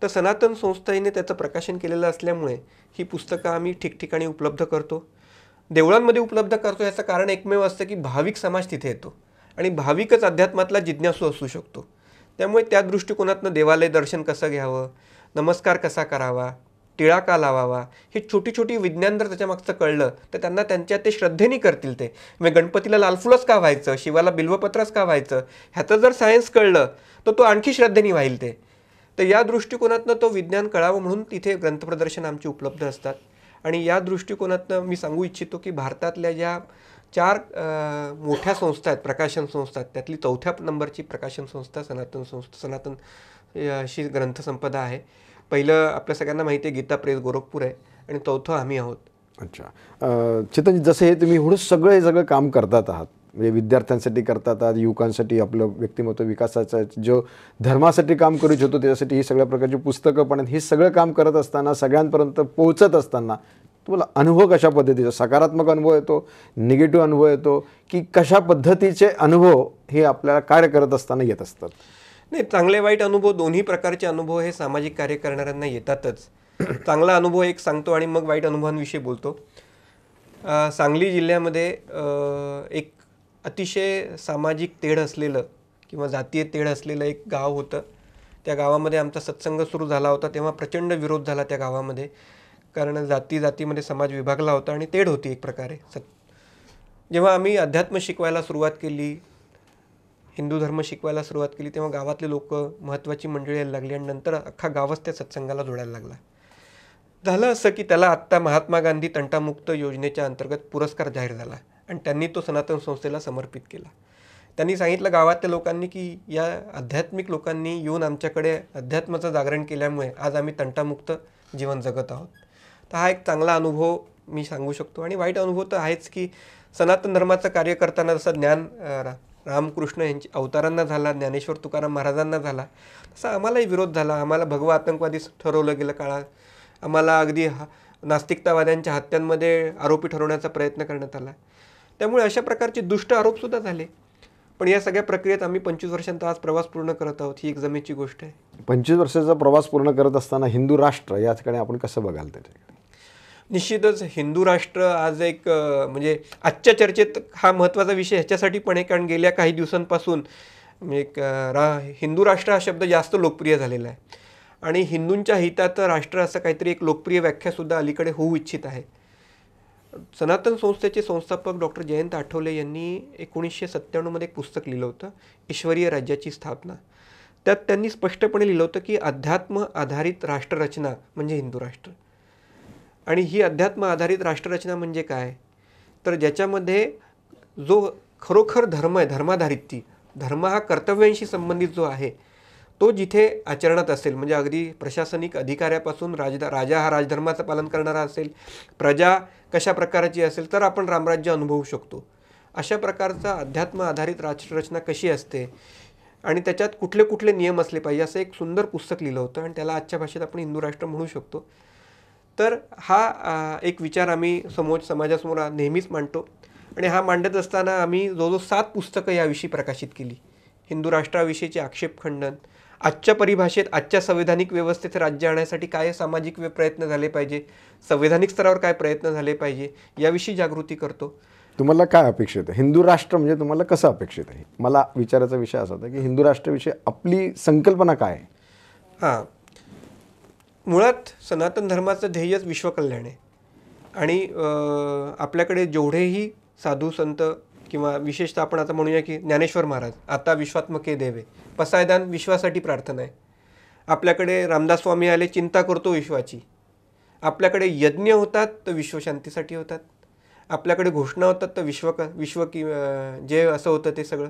तर सनातन संस्थेने त्याचं प्रकाशन केलेलं असल्यामुळे ही पुस्तकं आम्ही ठिकठिकाणी उपलब्ध करतो, देवळांमध्ये उपलब्ध करतो. याचं कारण एकमेव असतं की भाविक समाज तिथे येतो, आणि भाविकच अध्यात्मातला जिज्ञासू असू शकतो. त्यामुळे त्या दृष्टिकोनातनं देवालय दर्शन कसं घ्यावं, नमस्कार कसा करावा, टिळा का लावावा, हे छोटी छोटी विज्ञान जर त्याच्यामागचं कळलं तर त्यांना त्यांच्या ते श्रद्धेने करतील. ते म्हणजे गणपतीला लालफुलच का व्हायचं, शिवाला बिल्वपत्रच का व्हायचं, ह्याचं जर सायन्स कळलं तर तो आणखी श्रद्धेने व्हाईल ते. तर या दृष्टिकोनातनं तो विज्ञान कळावं म्हणून तिथे ग्रंथप्रदर्शन आमची उपलब्ध असतात. आणि या दृष्टिकोनातनं मी सांगू इच्छितो की भारतातल्या ज्या 4 मोठ्या संस्था आहेत, प्रकाशन संस्था, त्यातली 4थ्या नंबरची प्रकाशन संस्था सनातन अशी ग्रंथसंपदा आहे. पहिलं आपल्या सगळ्यांना माहिती आहे गीता प्रेस गोरखपूर आहे, आणि 4थं आम्ही आहोत. अच्छा, चेतनजी, जसं हे तुम्ही एवढं सगळं काम करतात आहात, म्हणजे विद्यार्थ्यांसाठी करतात आहात, युवकांसाठी आपलं व्यक्तिमत्व विकासाचा जो धर्मासाठी काम करू इच्छितो त्याच्यासाठी ही सगळ्या प्रकारची पुस्तकं पण हे सगळं काम करत असताना सगळ्यांपर्यंत पोहोचत असताना तुम्हाला अनुभव कशा पद्धतीचा, सकारात्मक अनुभव येतो, निगेटिव्ह अनुभव येतो, की कशा पद्धतीचे अनुभव हे आपल्याला कार्य करत असताना येत असतात? नाही, चांगले वाईट अनुभव, दोन्ही प्रकारचे अनुभव हे सामाजिक कार्य करणाऱ्यांना येतातच. चांगला अनुभव एक सांगतो आणि मग वाईट अनुभवांविषयी बोलतो. सांगली जिल्ह्यामध्ये एक अतिशय सामाजिक तेढ असलेलं किंवा जातीय तेढ असलेलं एक गाव होतं, त्या गावामध्ये आमचा सत्संग सुरू झाला होता तेव्हा प्रचंड विरोध झाला त्या गावामध्ये, कारण जातीमध्ये समाज विभागला होता आणि तेढ होती एक प्रकारे. जेव्हा आम्ही अध्यात्म शिकवायला सुरुवात केली, हिंदू धर्म शिकवायला सुरुवात केली, तेव्हा गावातले लोक, महत्त्वाची मंडळी यायला लागली आणि नंतर अख्खा गावच त्या सत्संगाला जोडायला लागला. झालं असं की त्याला आत्ता महात्मा गांधी तंटामुक्त योजनेच्या अंतर्गत पुरस्कार जाहीर झाला आणि त्यांनी तो सनातन संस्थेला समर्पित केला. त्यांनी सांगितलं गावातल्या लोकांनी की या आध्यात्मिक लोकांनी येऊन आमच्याकडे अध्यात्माचं जागरण केल्यामुळे आज आम्ही तंटामुक्त जीवन जगत आहोत. तर हा एक चांगला अनुभव मी सांगू शकतो. आणि वाईट अनुभव तर आहेच की सनातन धर्माचं कार्य करताना जसं ज्ञान रामकृष्ण यांची अवतारांना झाला, ज्ञानेश्वर तुकाराम महाराजांना झाला, तसा आम्हालाही विरोध झाला. आम्हाला भगवा आतंकवादी ठरवलं गेलं काळात. आम्हाला अगदी नास्तिकतावाद्यांच्या हत्यांमध्ये आरोपी ठरवण्याचा प्रयत्न करण्यात आला. त्यामुळे अशा प्रकारचे दुष्ट आरोपसुद्धा झाले. पण या सगळ्या प्रक्रियेत आम्ही 25 वर्षांचा आज प्रवास पूर्ण करत आहोत. ही एक जमेची गोष्ट आहे. 25 वर्षाचा प्रवास पूर्ण करत असताना हिंदू राष्ट्र याकडे आपण कसं बघाल? त्याच्याकडे निश्चितच हिंदू राष्ट्र आज एक म्हणजे आजच्या चर्चेत हा महत्त्वाचा विषय ह्याच्यासाठी पण आहे कारण गेल्या काही दिवसांपासून एक हिंदू राष्ट्र हा शब्द जास्त लोकप्रिय झालेला आहे आणि हिंदूंच्या हितात राष्ट्र असं काहीतरी एक लोकप्रिय व्याख्यासुद्धा अलीकडे होऊ इच्छित आहे. सनातन संस्थेचे संस्थापक डॉक्टर जयंत आठवले यांनी 1997 एक पुस्तक लिहिलं होतं, ईश्वरीय राज्याची स्थापना. त्यात त्यांनी स्पष्टपणे लिहिलं होतं की अध्यात्म आधारित राष्ट्ररचना म्हणजे हिंदू राष्ट्र. आणि ही अध्यात्म आधारित राष्ट्ररचना म्हणजे काय, तर ज्याच्यामध्ये जो खरोखर धर्म आहे, धर्माधारित धर्म हा कर्तव्यांशी संबंधित जो आहे तो जिथे आचरणात असेल, म्हणजे अगदी प्रशासनिक अधिकाऱ्यापासून राजा हा राजधर्माचं पालन करणारा असेल, प्रजा कशा प्रकारची असेल तर आपण रामराज्य अनुभवू शकतो. अशा प्रकारचा अध्यात्म आधारित राष्ट्ररचना कशी असते आणि त्याच्यात कुठले कुठले नियम असले पाहिजे असं एक सुंदर पुस्तक लिहिलं होतं आणि त्याला आजच्या भाषेत आपण हिंदू राष्ट्र म्हणू शकतो. तर हा एक विचार आम्ही समाजासमोर नेहमीच मांडतो आणि हा मांडत असताना आम्ही जवळजवळ 7 पुस्तकं याविषयी प्रकाशित केली. हिंदू राष्ट्राविषयीचे आक्षेपखंडन, आजच्या परिभाषेत आजच्या संवैधानिक व्यवस्थेचे राज्य आणण्यासाठी काय सामाजिक प्रयत्न झाले पाहिजे, संवैधानिक स्तरावर काय प्रयत्न झाले पाहिजे याविषयी जागृती करतो. तुम्हाला काय अपेक्षित आहे? हिंदू राष्ट्र म्हणजे तुम्हाला कसं अपेक्षित आहे? मला विचारायचा विषय असा होता की हिंदू राष्ट्राविषयी आपली संकल्पना काय आहे? हां, मुळात सनातन धर्माचं ध्येयच विश्वकल्याण आहे आणि आपल्याकडे जेवढेही साधू संत किंवा विशेषतः आपण आता म्हणूया की ज्ञानेश्वर महाराज, आता विश्वात्मके देवे, पसायदान विश्वासाठी प्रार्थना आहे. आपल्याकडे रामदास स्वामी आले, चिंता करतो विश्वाची. आपल्याकडे यज्ञ होतात तर विश्वशांतीसाठी होतात. आपल्याकडे घोषणा होतात तर विश्व की जे असं होतं ते सगळं.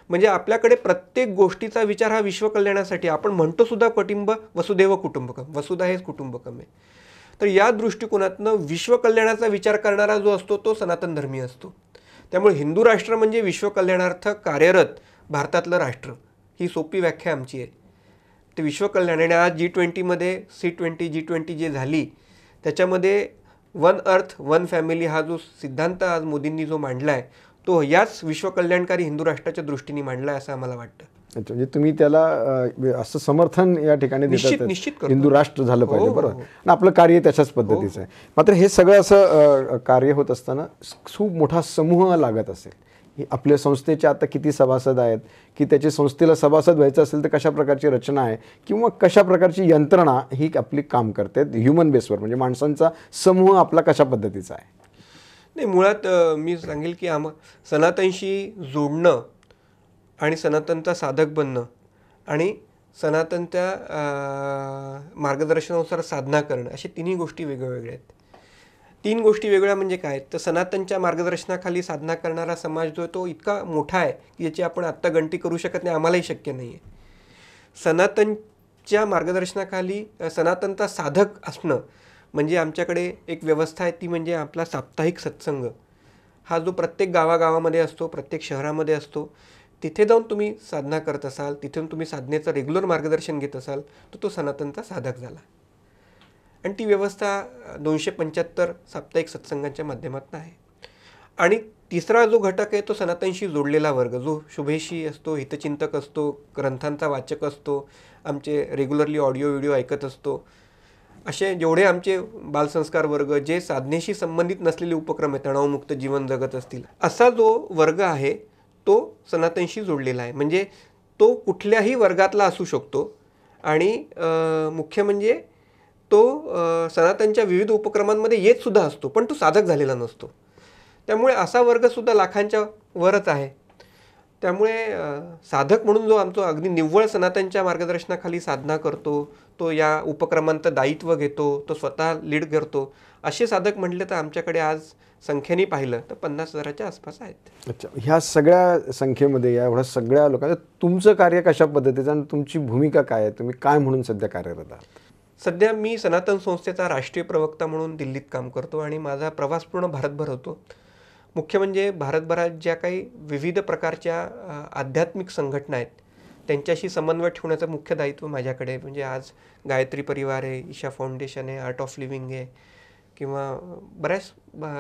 म्हणजे आपल्याकडे प्रत्येक गोष्टीचा विचार हा विश्वकल्याणासाठी. आपण म्हणतो सुद्धा कुटुंब वसुदैव कुटुंबकम, वसुधा हेच कुटुंबकम आहे. तर या दृष्टिकोनातनं विश्वकल्याणाचा विचार करणारा जो असतो तो सनातन धर्मी असतो. त्यामुळे हिंदू राष्ट्र म्हणजे विश्वकल्याणार्थ कार्यरत भारतातलं राष्ट्र, ही सोपी व्याख्या आमची आहे. ते विश्वकल्याण. आणि आज G20 C20 G20 जे झाली त्याच्यामध्ये वन अर्थ वन फॅमिली हा जो सिद्धांत आज मोदींनी जो मांडला आहे तो याच विश्वकल्याणकारी हिंदू राष्ट्राच्या दृष्टीने मांडला आहे असं आम्हाला वाटतं. अच्छा, म्हणजे तुम्ही त्याला असं समर्थन या ठिकाणी निश्चित हिंदू राष्ट्र झालं पाहिजे. बरोबर. आणि आपलं कार्य त्याच्याच पद्धतीचं आहे. मात्र हे सगळं असं कार्य होत असताना खूप मोठा समूह लागत असेल. आपल्या संस्थेचे आता किती सभासद आहेत, की त्याच्या संस्थेला सभासद व्हायचं असेल तर कशा प्रकारची रचना आहे किंवा कशा प्रकारची यंत्रणा ही आपली काम करते ह्युमन बेसवर, म्हणजे माणसांचा समूह आपला कशा पद्धतीचा आहे? नाही, मुळात मी सांगेल की सनातनशी जोडणं आणि सनातनचा साधक बनणं आणि सनातनच्या मार्गदर्शनानुसार साधना करणं अशा तिन्ही गोष्टी वेगवेगळ्या आहेत. 3 गोष्टी वेगळ्या म्हणजे काय, तर सनातनच्या मार्गदर्शनाखाली साधना करणारा समाज जो आहे तो इतका मोठा आहे की याची आपण आत्ता गणती करू शकत नाही, आम्हालाही शक्य नाही आहे. सनातनच्या मार्गदर्शनाखाली सनातनचा साधक असणं म्हणजे आमच्याकडे एक व्यवस्था आहे, ती म्हणजे आपला साप्ताहिक सत्संग. हा जो प्रत्येक गावागावामध्ये असतो, प्रत्येक शहरामध्ये असतो. तिथे जाऊन तुम्ही साधना करत असाल, तिथून तुम्ही साधनेचं रेग्युलर मार्गदर्शन घेत असाल तर तो सनातनचा साधक झाला. आणि ती व्यवस्था 275 साप्ताहिक सत्संगांच्या माध्यमातून आहे. आणि तिसरा जो घटक आहे तो सनातनशी जोडलेला वर्ग, जो शुभेशी असतो, हितचिंतक असतो, ग्रंथांचा वाचक असतो, आमचे रेग्युलरली ऑडिओ व्हिडिओ ऐकत असतो. असे जेवढे आमचे बालसंस्कार वर्ग जे साधनेशी संबंधित नसलेले उपक्रम आहे, तणावमुक्त जीवन जगत असतील, असा जो वर्ग आहे तो सनातनशी जोडलेला आहे. म्हणजे तो कुठल्याही वर्गातला असू शकतो आणि मुख्य म्हणजे तो सनातनच्या विविध उपक्रमांमध्ये येत सुद्धा असतो, पण तो साधक झालेला नसतो. त्यामुळे असा वर्गसुद्धा लाखांच्या वरच आहे. त्यामुळे साधक म्हणून जो आमचा अगदी निव्वळ सनातनच्या मार्गदर्शनाखाली साधना करतो, तो या उपक्रमांचं दायित्व घेतो, तो स्वतः लीड करतो, असे साधक म्हटले तर आमच्याकडे आज संख्येने पाहिलं तर 50,000च्या आसपास आहेत. अच्छा, ह्या सगळ्या संख्येमध्ये या एवढ्या सगळ्या लोकांचं तुमचं कार्य कशा पद्धतीचं आणि तुमची भूमिका काय आहे? तुम्ही काय म्हणून सध्या कार्यरत आहात? सध्या मी सनातन संस्थेचा राष्ट्रीय प्रवक्ता म्हणून दिल्लीत काम करतो आणि माझा प्रवास पूर्ण भारतभर होतो. मुख्य म्हणजे भारतभरात ज्या काही विविध प्रकारच्या आध्यात्मिक संघटना आहेत त्यांच्याशी समन्वय ठेवण्याचं मुख्य दायित्व माझ्याकडे आहे. म्हणजे आज गायत्री परिवार आहे, ईशा फाउंडेशन आहे, आर्ट ऑफ लिव्हिंग आहे, किंवा बऱ्याच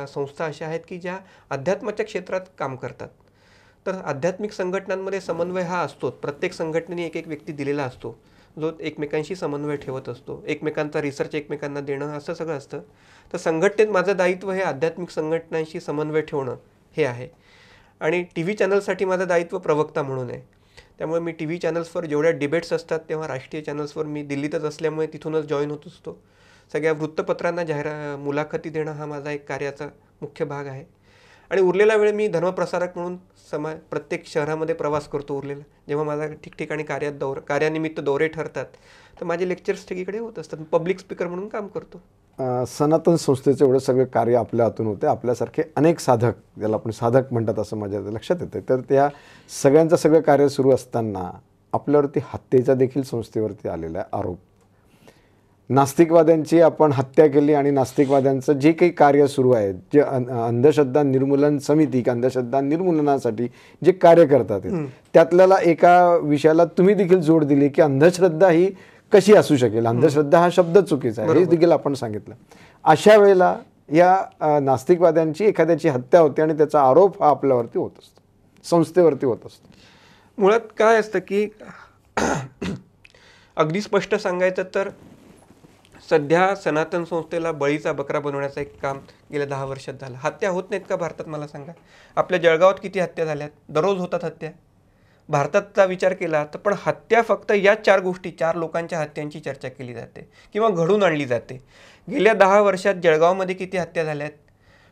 संस्था अशा आहेत की ज्या अध्यात्माच्या क्षेत्रात काम करतात. तर आध्यात्मिक संघटनांमध्ये समन्वय हा असतोच. प्रत्येक संघटनेने एक एक व्यक्ती दिलेला असतो जो एकमेकांशी समन्वय ठेवत असतो, एकमेकांचा रिसर्च एकमेकांना देणं असं सगळं असतं. तर संघटनेत माझं दायित्व हे आध्यात्मिक संघटनांशी समन्वय ठेवणं हे आहे. आणि टी व्ही चॅनल्ससाठी माझं दायित्व प्रवक्ता म्हणून आहे. त्यामुळे मी टी व्ही चॅनल्सवर जेवढ्या डिबेट्स असतात तेव्हा राष्ट्रीय चॅनल्सवर मी दिल्लीतच असल्यामुळे तिथूनच जॉईन होत असतो. सगळ्या वृत्तपत्रांना मुलाखती देणं हा माझा एक कार्याचा मुख्य भाग आहे. आणि उरलेला वेळ मी धर्मप्रसारक म्हणून प्रत्येक शहरामध्ये प्रवास करतो. उरलेला जेव्हा माझा ठिकठिकाणी कार्यानिमित्त दौरे ठरतात तर माझे लेक्चर्स ठिकीकडे होत असतात. पब्लिक स्पीकर म्हणून काम करतो. सनातन संस्थेचं एवढं सगळं कार्य आपल्या हातून होते. आपल्यासारखे अनेक साधक, ज्याला आपण साधक म्हणतात असं माझ्या लक्षात येतं. तर त्या सगळ्यांचं सगळं कार्य सुरू असताना आपल्यावरती हत्येचा देखील संस्थेवरती आलेला आहे आरोप. नास्तिकवाद्यांची आपण हत्या केली आणि नास्तिकवाद्यांचं जे काही कार्य सुरू आहे, जे अंधश्रद्धा निर्मूलन समिती, अंधश्रद्धा निर्मूलनासाठी जे कार्य करतात त्यातल्याला एका विषयाला तुम्ही देखील जोड दिली की अंधश्रद्धा ही कशी असू शकेल. अंधश्रद्धा हा शब्द चुकीचा आहे हे देखील आपण सांगितलं. अशा वेळेला या नास्तिकवाद्यांची एखाद्याची हत्या होते आणि त्याचा आरोप हा आपल्यावरती होत असतो, संस्थेवरती होत असतो. मुळात काय असतं की अगदी स्पष्ट सांगायचं तर सध्या सनातन संस्थेला बळीचा बकरा बनवण्याचं एक काम गेल्या 10 वर्षात झालं. हत्या होत नाहीत का भारतात? मला सांगा. आपल्या जळगावात किती हत्या झाल्यात? दररोज होतात हत्या. भारताचा विचार केला तर पण हत्या फक्त या 4 गोष्टी, 4 लोकांच्या हत्यांची चर्चा केली जाते किंवा घडून आणली जाते. गेल्या 10 वर्षात जळगावमध्ये किती हत्या झाल्यात?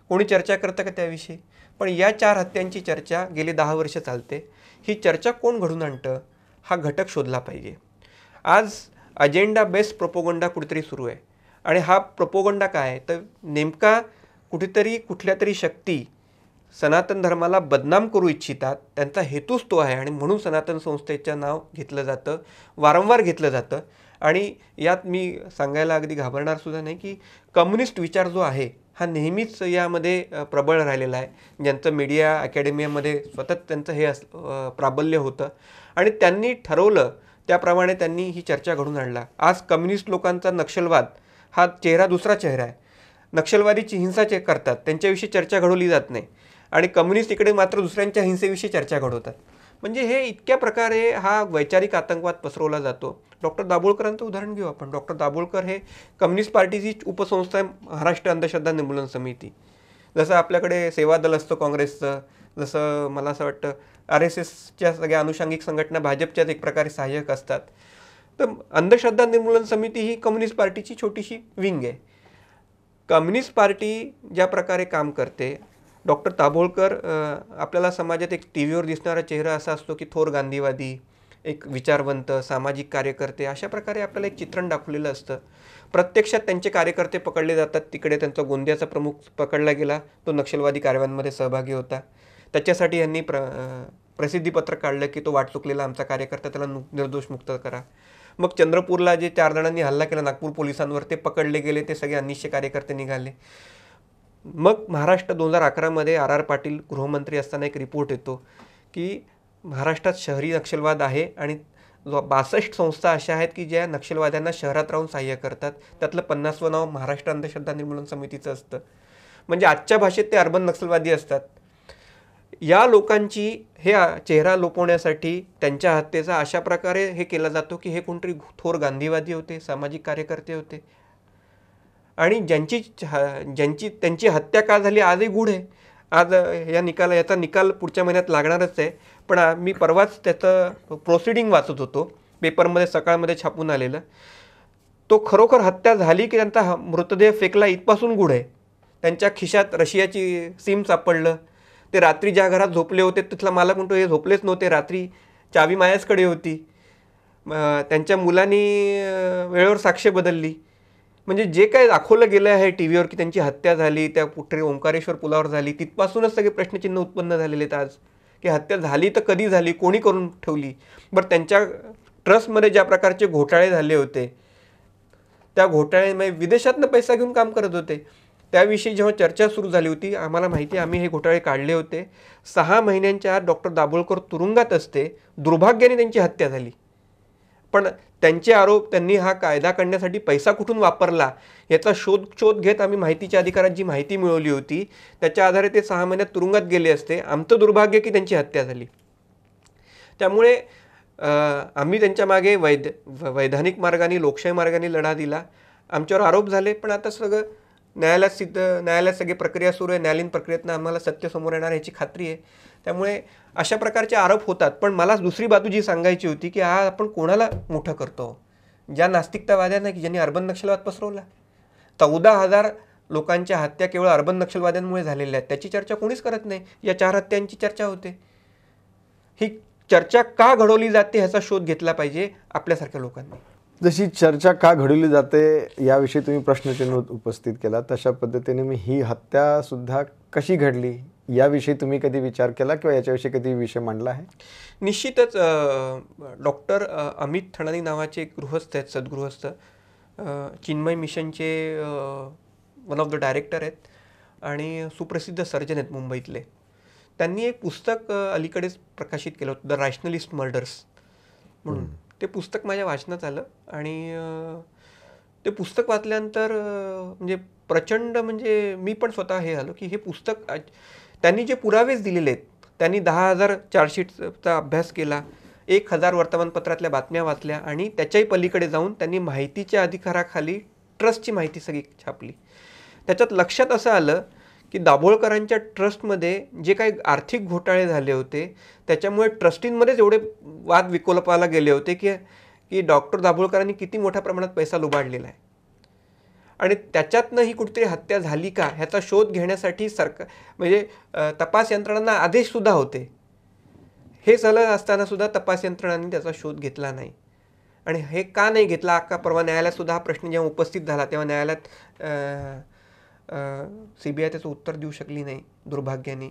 कोणी चर्चा करतं का त्याविषयी? पण या 4 हत्यांची चर्चा गेली 10 वर्ष चालते. ही चर्चा कोण घडून आणतं हा घटक शोधला पाहिजे. आज अजेंडा बेस्ड प्रोपोगंडा कुठेतरी सुरू आहे. आणि हा प्रोपोगंडा काय आहे तर नेमका कुठेतरी कुठल्या तरी शक्ती सनातन धर्माला बदनाम करू इच्छितात. त्यांचा हेतूच तो आहे आणि म्हणून सनातन संस्थेचं नाव घेतलं जातं, वारंवार घेतलं जातं. आणि यात मी सांगायला अगदी घाबरणार सुद्धा नाही की कम्युनिस्ट विचार जो आहे हा नेहमीच यामध्ये प्रबळ राहिलेला आहे. ज्यांचं मीडिया अकॅडमियामध्ये सतत त्यांचं हे प्राबल्य होतं आणि त्यांनी ठरवलं त्याप्रमाणे त्यांनी ही चर्चा घडून आणला. आज कम्युनिस्ट लोकांचा नक्षलवाद हा चेहरा दुसरा चेहरा आहे. नक्षलवादीची हिंसा करतात, त्यांच्याविषयी चर्चा घडवली जात नाही. आणि कम्युनिस्ट इकडे मात्र दुसऱ्यांच्या हिंसेविषयी चर्चा घडवतात. म्हणजे हे इतक्या प्रकारे हा वैचारिक आतंकवाद पसरवला जातो. डॉक्टर दाभोळकरांचं उदाहरण घेऊ आपण. डॉक्टर दाभोळकर हे कम्युनिस्ट पार्टीची उपसंस्था आहे, महाराष्ट्र अंधश्रद्धा निर्मूलन समिती. जसं आपल्याकडे सेवा दल असतं काँग्रेसचं, जसं मला असं वाटतं RSSच्या सगळ्या अनुषंगिक संघटना भाजपच्याच एक प्रकारे सहाय्यक असतात. तर अंधश्रद्धा निर्मूलन समिती ही कम्युनिस्ट पार्टीची छोटीशी विंग आहे. कम्युनिस्ट पार्टी ज्या प्रकारे काम करते, डॉक्टर दाभोळकर आपल्याला समाजात एक टी व्हीवर दिसणारा चेहरा असा असतो की थोर गांधीवादी, एक विचारवंत, सामाजिक कार्यकर्ते, अशा प्रकारे आपल्याला एक चित्रण दाखवलेलं असतं. प्रत्यक्षात त्यांचे कार्यकर्ते पकडले जातात. तिकडे त्यांचा गोंदियाचा प्रमुख पकडला गेला, तो नक्षलवादी कारवायांमध्ये सहभागी होता. त्याच्यासाठी यांनी प्रसिद्धीपत्रक काढलं की तो वाट चुकलेला आमचा कार्यकर्ता, त्याला निर्दोष मुक्त करा. मग चंद्रपूरला जे 4 जणांनी हल्ला केला नागपूर पोलिसांवर, ते पकडले गेले, ते सगळे अनिश्चित कार्यकर्ते निघाले. मग महाराष्ट्र 2011मध्ये RR पाटील गृहमंत्री असताना एक रिपोर्ट येतो की महाराष्ट्रात शहरी नक्षलवाद आहे आणि 62 संस्था अशा आहेत की ज्या नक्षलवाद्यांना शहरात राहून सहाय्य करतात. त्यातलं 50वं नाव महाराष्ट्र अंधश्रद्धा निर्मूलन समितीचं असतं. म्हणजे आजच्या भाषेत ते अर्बन नक्षलवादी असतात. या लोकांची हे चेहरा लपवण्यासाठी त्यांच्या हत्येचा अशा प्रकारे हे केला जातो की हे कोणतरी थोर गांधीवादी होते, सामाजिक कार्यकर्ते होते. आणि त्यांची हत्या का झाली आजही गूढ आहे. आज याचा निकाल पुढच्या महिन्यात लागणारच आहे. पण मी परवाच त्याचं प्रोसिडिंग वाचत होतो पेपरमध्ये सकाळमध्ये छापून आलेलं. तो खरोखर हत्या झाली की त्यांचा मृतदेह फेकला इथपासून गुढ आहे. त्यांच्या खिशात रशियाची सिम सापडलं. ते रात्री ज्या घरात झोपले होते तिथला मालक म्हणतो हे झोपलेच नव्हते, रात्री चावी माझ्याचकडे होती. त्यांच्या मुलांनी वेळेवर साक्ष बदलली. म्हणजे जे काय दाखवलं गेलं आहे टी व्हीवर की त्यांची हत्या झाली, त्या कुठे ओंकारेश्वर पुलावर झाली, तिथपासूनच सगळे प्रश्नचिन्ह उत्पन्न झालेले आहेत आज की हत्या झाली तर कधी झाली, कोणी करून ठेवली. बरं, त्यांच्या ट्रस्टमध्ये ज्या प्रकारचे घोटाळे झाले होते, त्या घोटाळ्यामध्ये विदेशातनं पैसा घेऊन काम करत होते, त्याविषयी जेव्हा चर्चा सुरू झाली होती, आम्हाला माहिती आहे, आम्ही हे घोटाळे काढले होते. 6 महिन्यांच्या आत डॉक्टर दाभोळकर तुरुंगात असते, दुर्भाग्याने त्यांची हत्या झाली. पण त्यांचे आरोप, त्यांनी हा कायदा काढण्यासाठी पैसा कुठून वापरला याचा शोध घेत आम्ही माहितीच्या अधिकारात जी माहिती मिळवली होती त्याच्या आधारे ते 6 महिन्यात तुरुंगात गेले असते. आमचं दुर्भाग्य की त्यांची हत्या झाली. त्यामुळे आम्ही त्यांच्या मागे वैधानिक मार्गाने, लोकशाही मार्गाने लढा दिला. आमच्यावर आरोप झाले, पण आता सगळं न्यायालयात सगळी प्रक्रिया सुरू आहे. न्यायालयीन प्रक्रियेतनं आम्हाला सत्य समोर येणार याची खात्री आहे. त्यामुळे अशा प्रकारचे आरोप होतात. पण मला दुसरी बाजू जी सांगायची होती की हा आपण कोणाला मोठं करतो? ज्या नास्तिकतावाद्यांना की ज्यांनी अर्बन नक्षलवाद पसरवला, 14,000 लोकांच्या हत्या केवळ अर्बन नक्षलवाद्यांमुळे झालेल्या आहेत, त्याची चर्चा कोणीच करत नाही. या 4 हत्यांची चर्चा होते. ही चर्चा का घडवली जाते ह्याचा शोध घेतला पाहिजे आपल्यासारख्या लोकांनी. जशी चर्चा का घडवली जाते याविषयी तुम्ही प्रश्नचिन्ह उपस्थित केला, तशा पद्धतीने मी ही हत्या सुद्धा कशी घडली याविषयी तुम्ही कधी विचार केला किंवा याच्याविषयी कधी विषय मांडला आहे? निश्चितच डॉक्टर अमित ठणानी नावाचे एक गृहस्थ आहेत, सद्गृहस्थ, चिन्मय मिशनचे वन ऑफ द डायरेक्टर आहेत आणि सुप्रसिद्ध सर्जन आहेत मुंबईतले. त्यांनी एक पुस्तक अलीकडेच प्रकाशित केलं होतं, द रॅशनलिस्ट मर्डर्स म्हणून. ते पुस्तक माझ्या वाचनात आलं आणि ते पुस्तक वाचल्यानंतर म्हणजे प्रचंड, म्हणजे मी पण स्वतः हे आलो की हे पुस्तक त्यांनी जे पुरावेच दिलेले आहेत, त्यांनी 10,000 चार्जशीटचा अभ्यास केला, 1,000 वर्तमानपत्रातल्या बातम्या वाचल्या आणि त्याच्याही पलीकडे जाऊन त्यांनी माहितीच्या अधिकाराखाली ट्रस्टची माहिती सगळी छापली. त्याच्यात लक्षात असं आलं की दाभोळकरांच्या ट्रस्टमध्ये जे काही आर्थिक घोटाळे झाले होते त्याच्यामुळे ट्रस्टींमध्येच एवढे वाद विकोपाला गेले होते की डॉक्टर दाभोळकरांनी किती मोठ्या प्रमाणात पैसा लुबाडलेला आहे. आणि त्याच्यातनं ही कुठेतरी हत्या झाली का ह्याचा शोध घेण्यासाठी म्हणजे तपास यंत्रणांना आदेशसुद्धा होते. हे झालं असताना सुद्धा तपास यंत्रणांनी त्याचा शोध घेतला नाही. आणि हे का नाही घेतला, अख्खा परवा न्यायालयात सुद्धा हा प्रश्न जेव्हा उपस्थित झाला तेव्हा न्यायालयात CBI त्याचं उत्तर देऊ शकली नाही दुर्भाग्याने.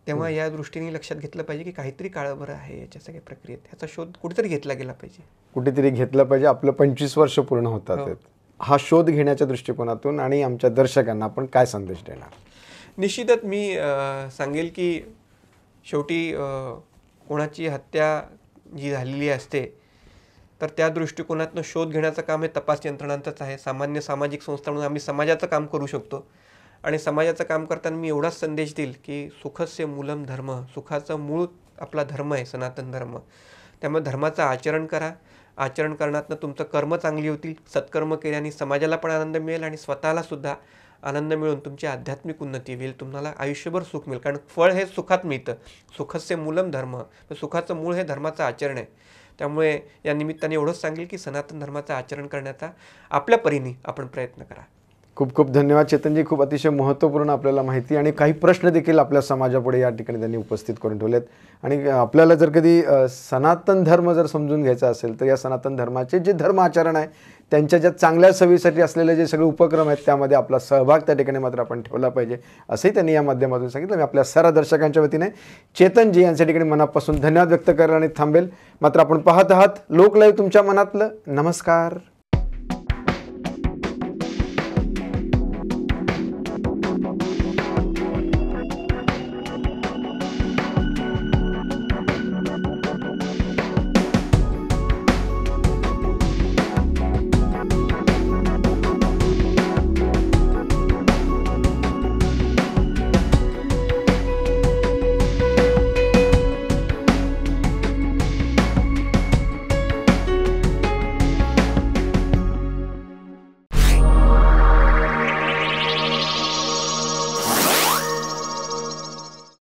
तेव्हा या दृष्टीने लक्षात घेतलं पाहिजे की काहीतरी काळबरं आहे याच्या सगळ्या प्रक्रियेत, ह्याचा शोध कुठेतरी घेतला गेला पाहिजे. कुठेतरी घेतला पाहिजे. आपलं 25 वर्ष पूर्ण होतात. हा शोध घेण्याच्या दृष्टिकोनातून आणि आमच्या दर्शकांना आपण काय संदेश देणार? निश्चितच मी सांगेल की शेवटी कोणाची हत्या जी झालेली असते तर त्या दृष्टिकोनातनं शोध घेण्याचं काम हे तपास यंत्रणांचंच आहे. सामान्य सामाजिक संस्था म्हणून आम्ही समाजाचं काम करू शकतो आणि समाजाचं काम करताना मी एवढाच संदेश देईल की सुखस्य मूलम धर्म, सुखाचं मूळ आपला धर्म आहे, सनातन धर्म. त्यामुळे धर्माचं आचरण करा. आचरण करण्यातनं तुमचं कर्म चांगली होतील. सत्कर्म केल्याने समाजाला पण आनंद मिळेल आणि स्वतःला सुद्धा आनंद मिळून तुमची आध्यात्मिक उन्नती होईल. तुम्हाला आयुष्यभर सुख मिळेल, कारण फळ हे सुखात मिळतं. सुखस्य मूलम धर्म, सुखाचं मूळ हे धर्माचं आचरण आहे. त्यामुळे या निमित्ताने एवढंच सांगेल की सनातन धर्माचं आचरण करण्याचा आपल्या परीने आपण प्रयत्न करा. खूप खूप धन्यवाद चेतनजी. खूप अतिशय महत्त्वपूर्ण आपल्याला माहिती आणि काही प्रश्न देखील आपल्या समाजापुढे या ठिकाणी त्यांनी उपस्थित करून ठेवलेत. आणि आपल्याला जर कधी सनातन धर्म जर समजून घ्यायचा असेल तर या सनातन धर्माचे जे धर्म आचरण आहे त्यांच्या ज्या चांगल्या सवयीसाठी असलेले जे सगळे उपक्रम आहेत त्यामध्ये आपला सहभाग त्या ठिकाणी मात्र आपण ठेवला पाहिजे असंही त्यांनी या माध्यमातून सांगितलं. मी आपल्या सर्व दर्शकांच्या वतीने चेतनजी यांच्या ठिकाणी मनापासून धन्यवाद व्यक्त करायला आणि थांबेल. मात्र आपण पाहत आहात लोकलाईव्ह, तुमच्या मनातलं. नमस्कार.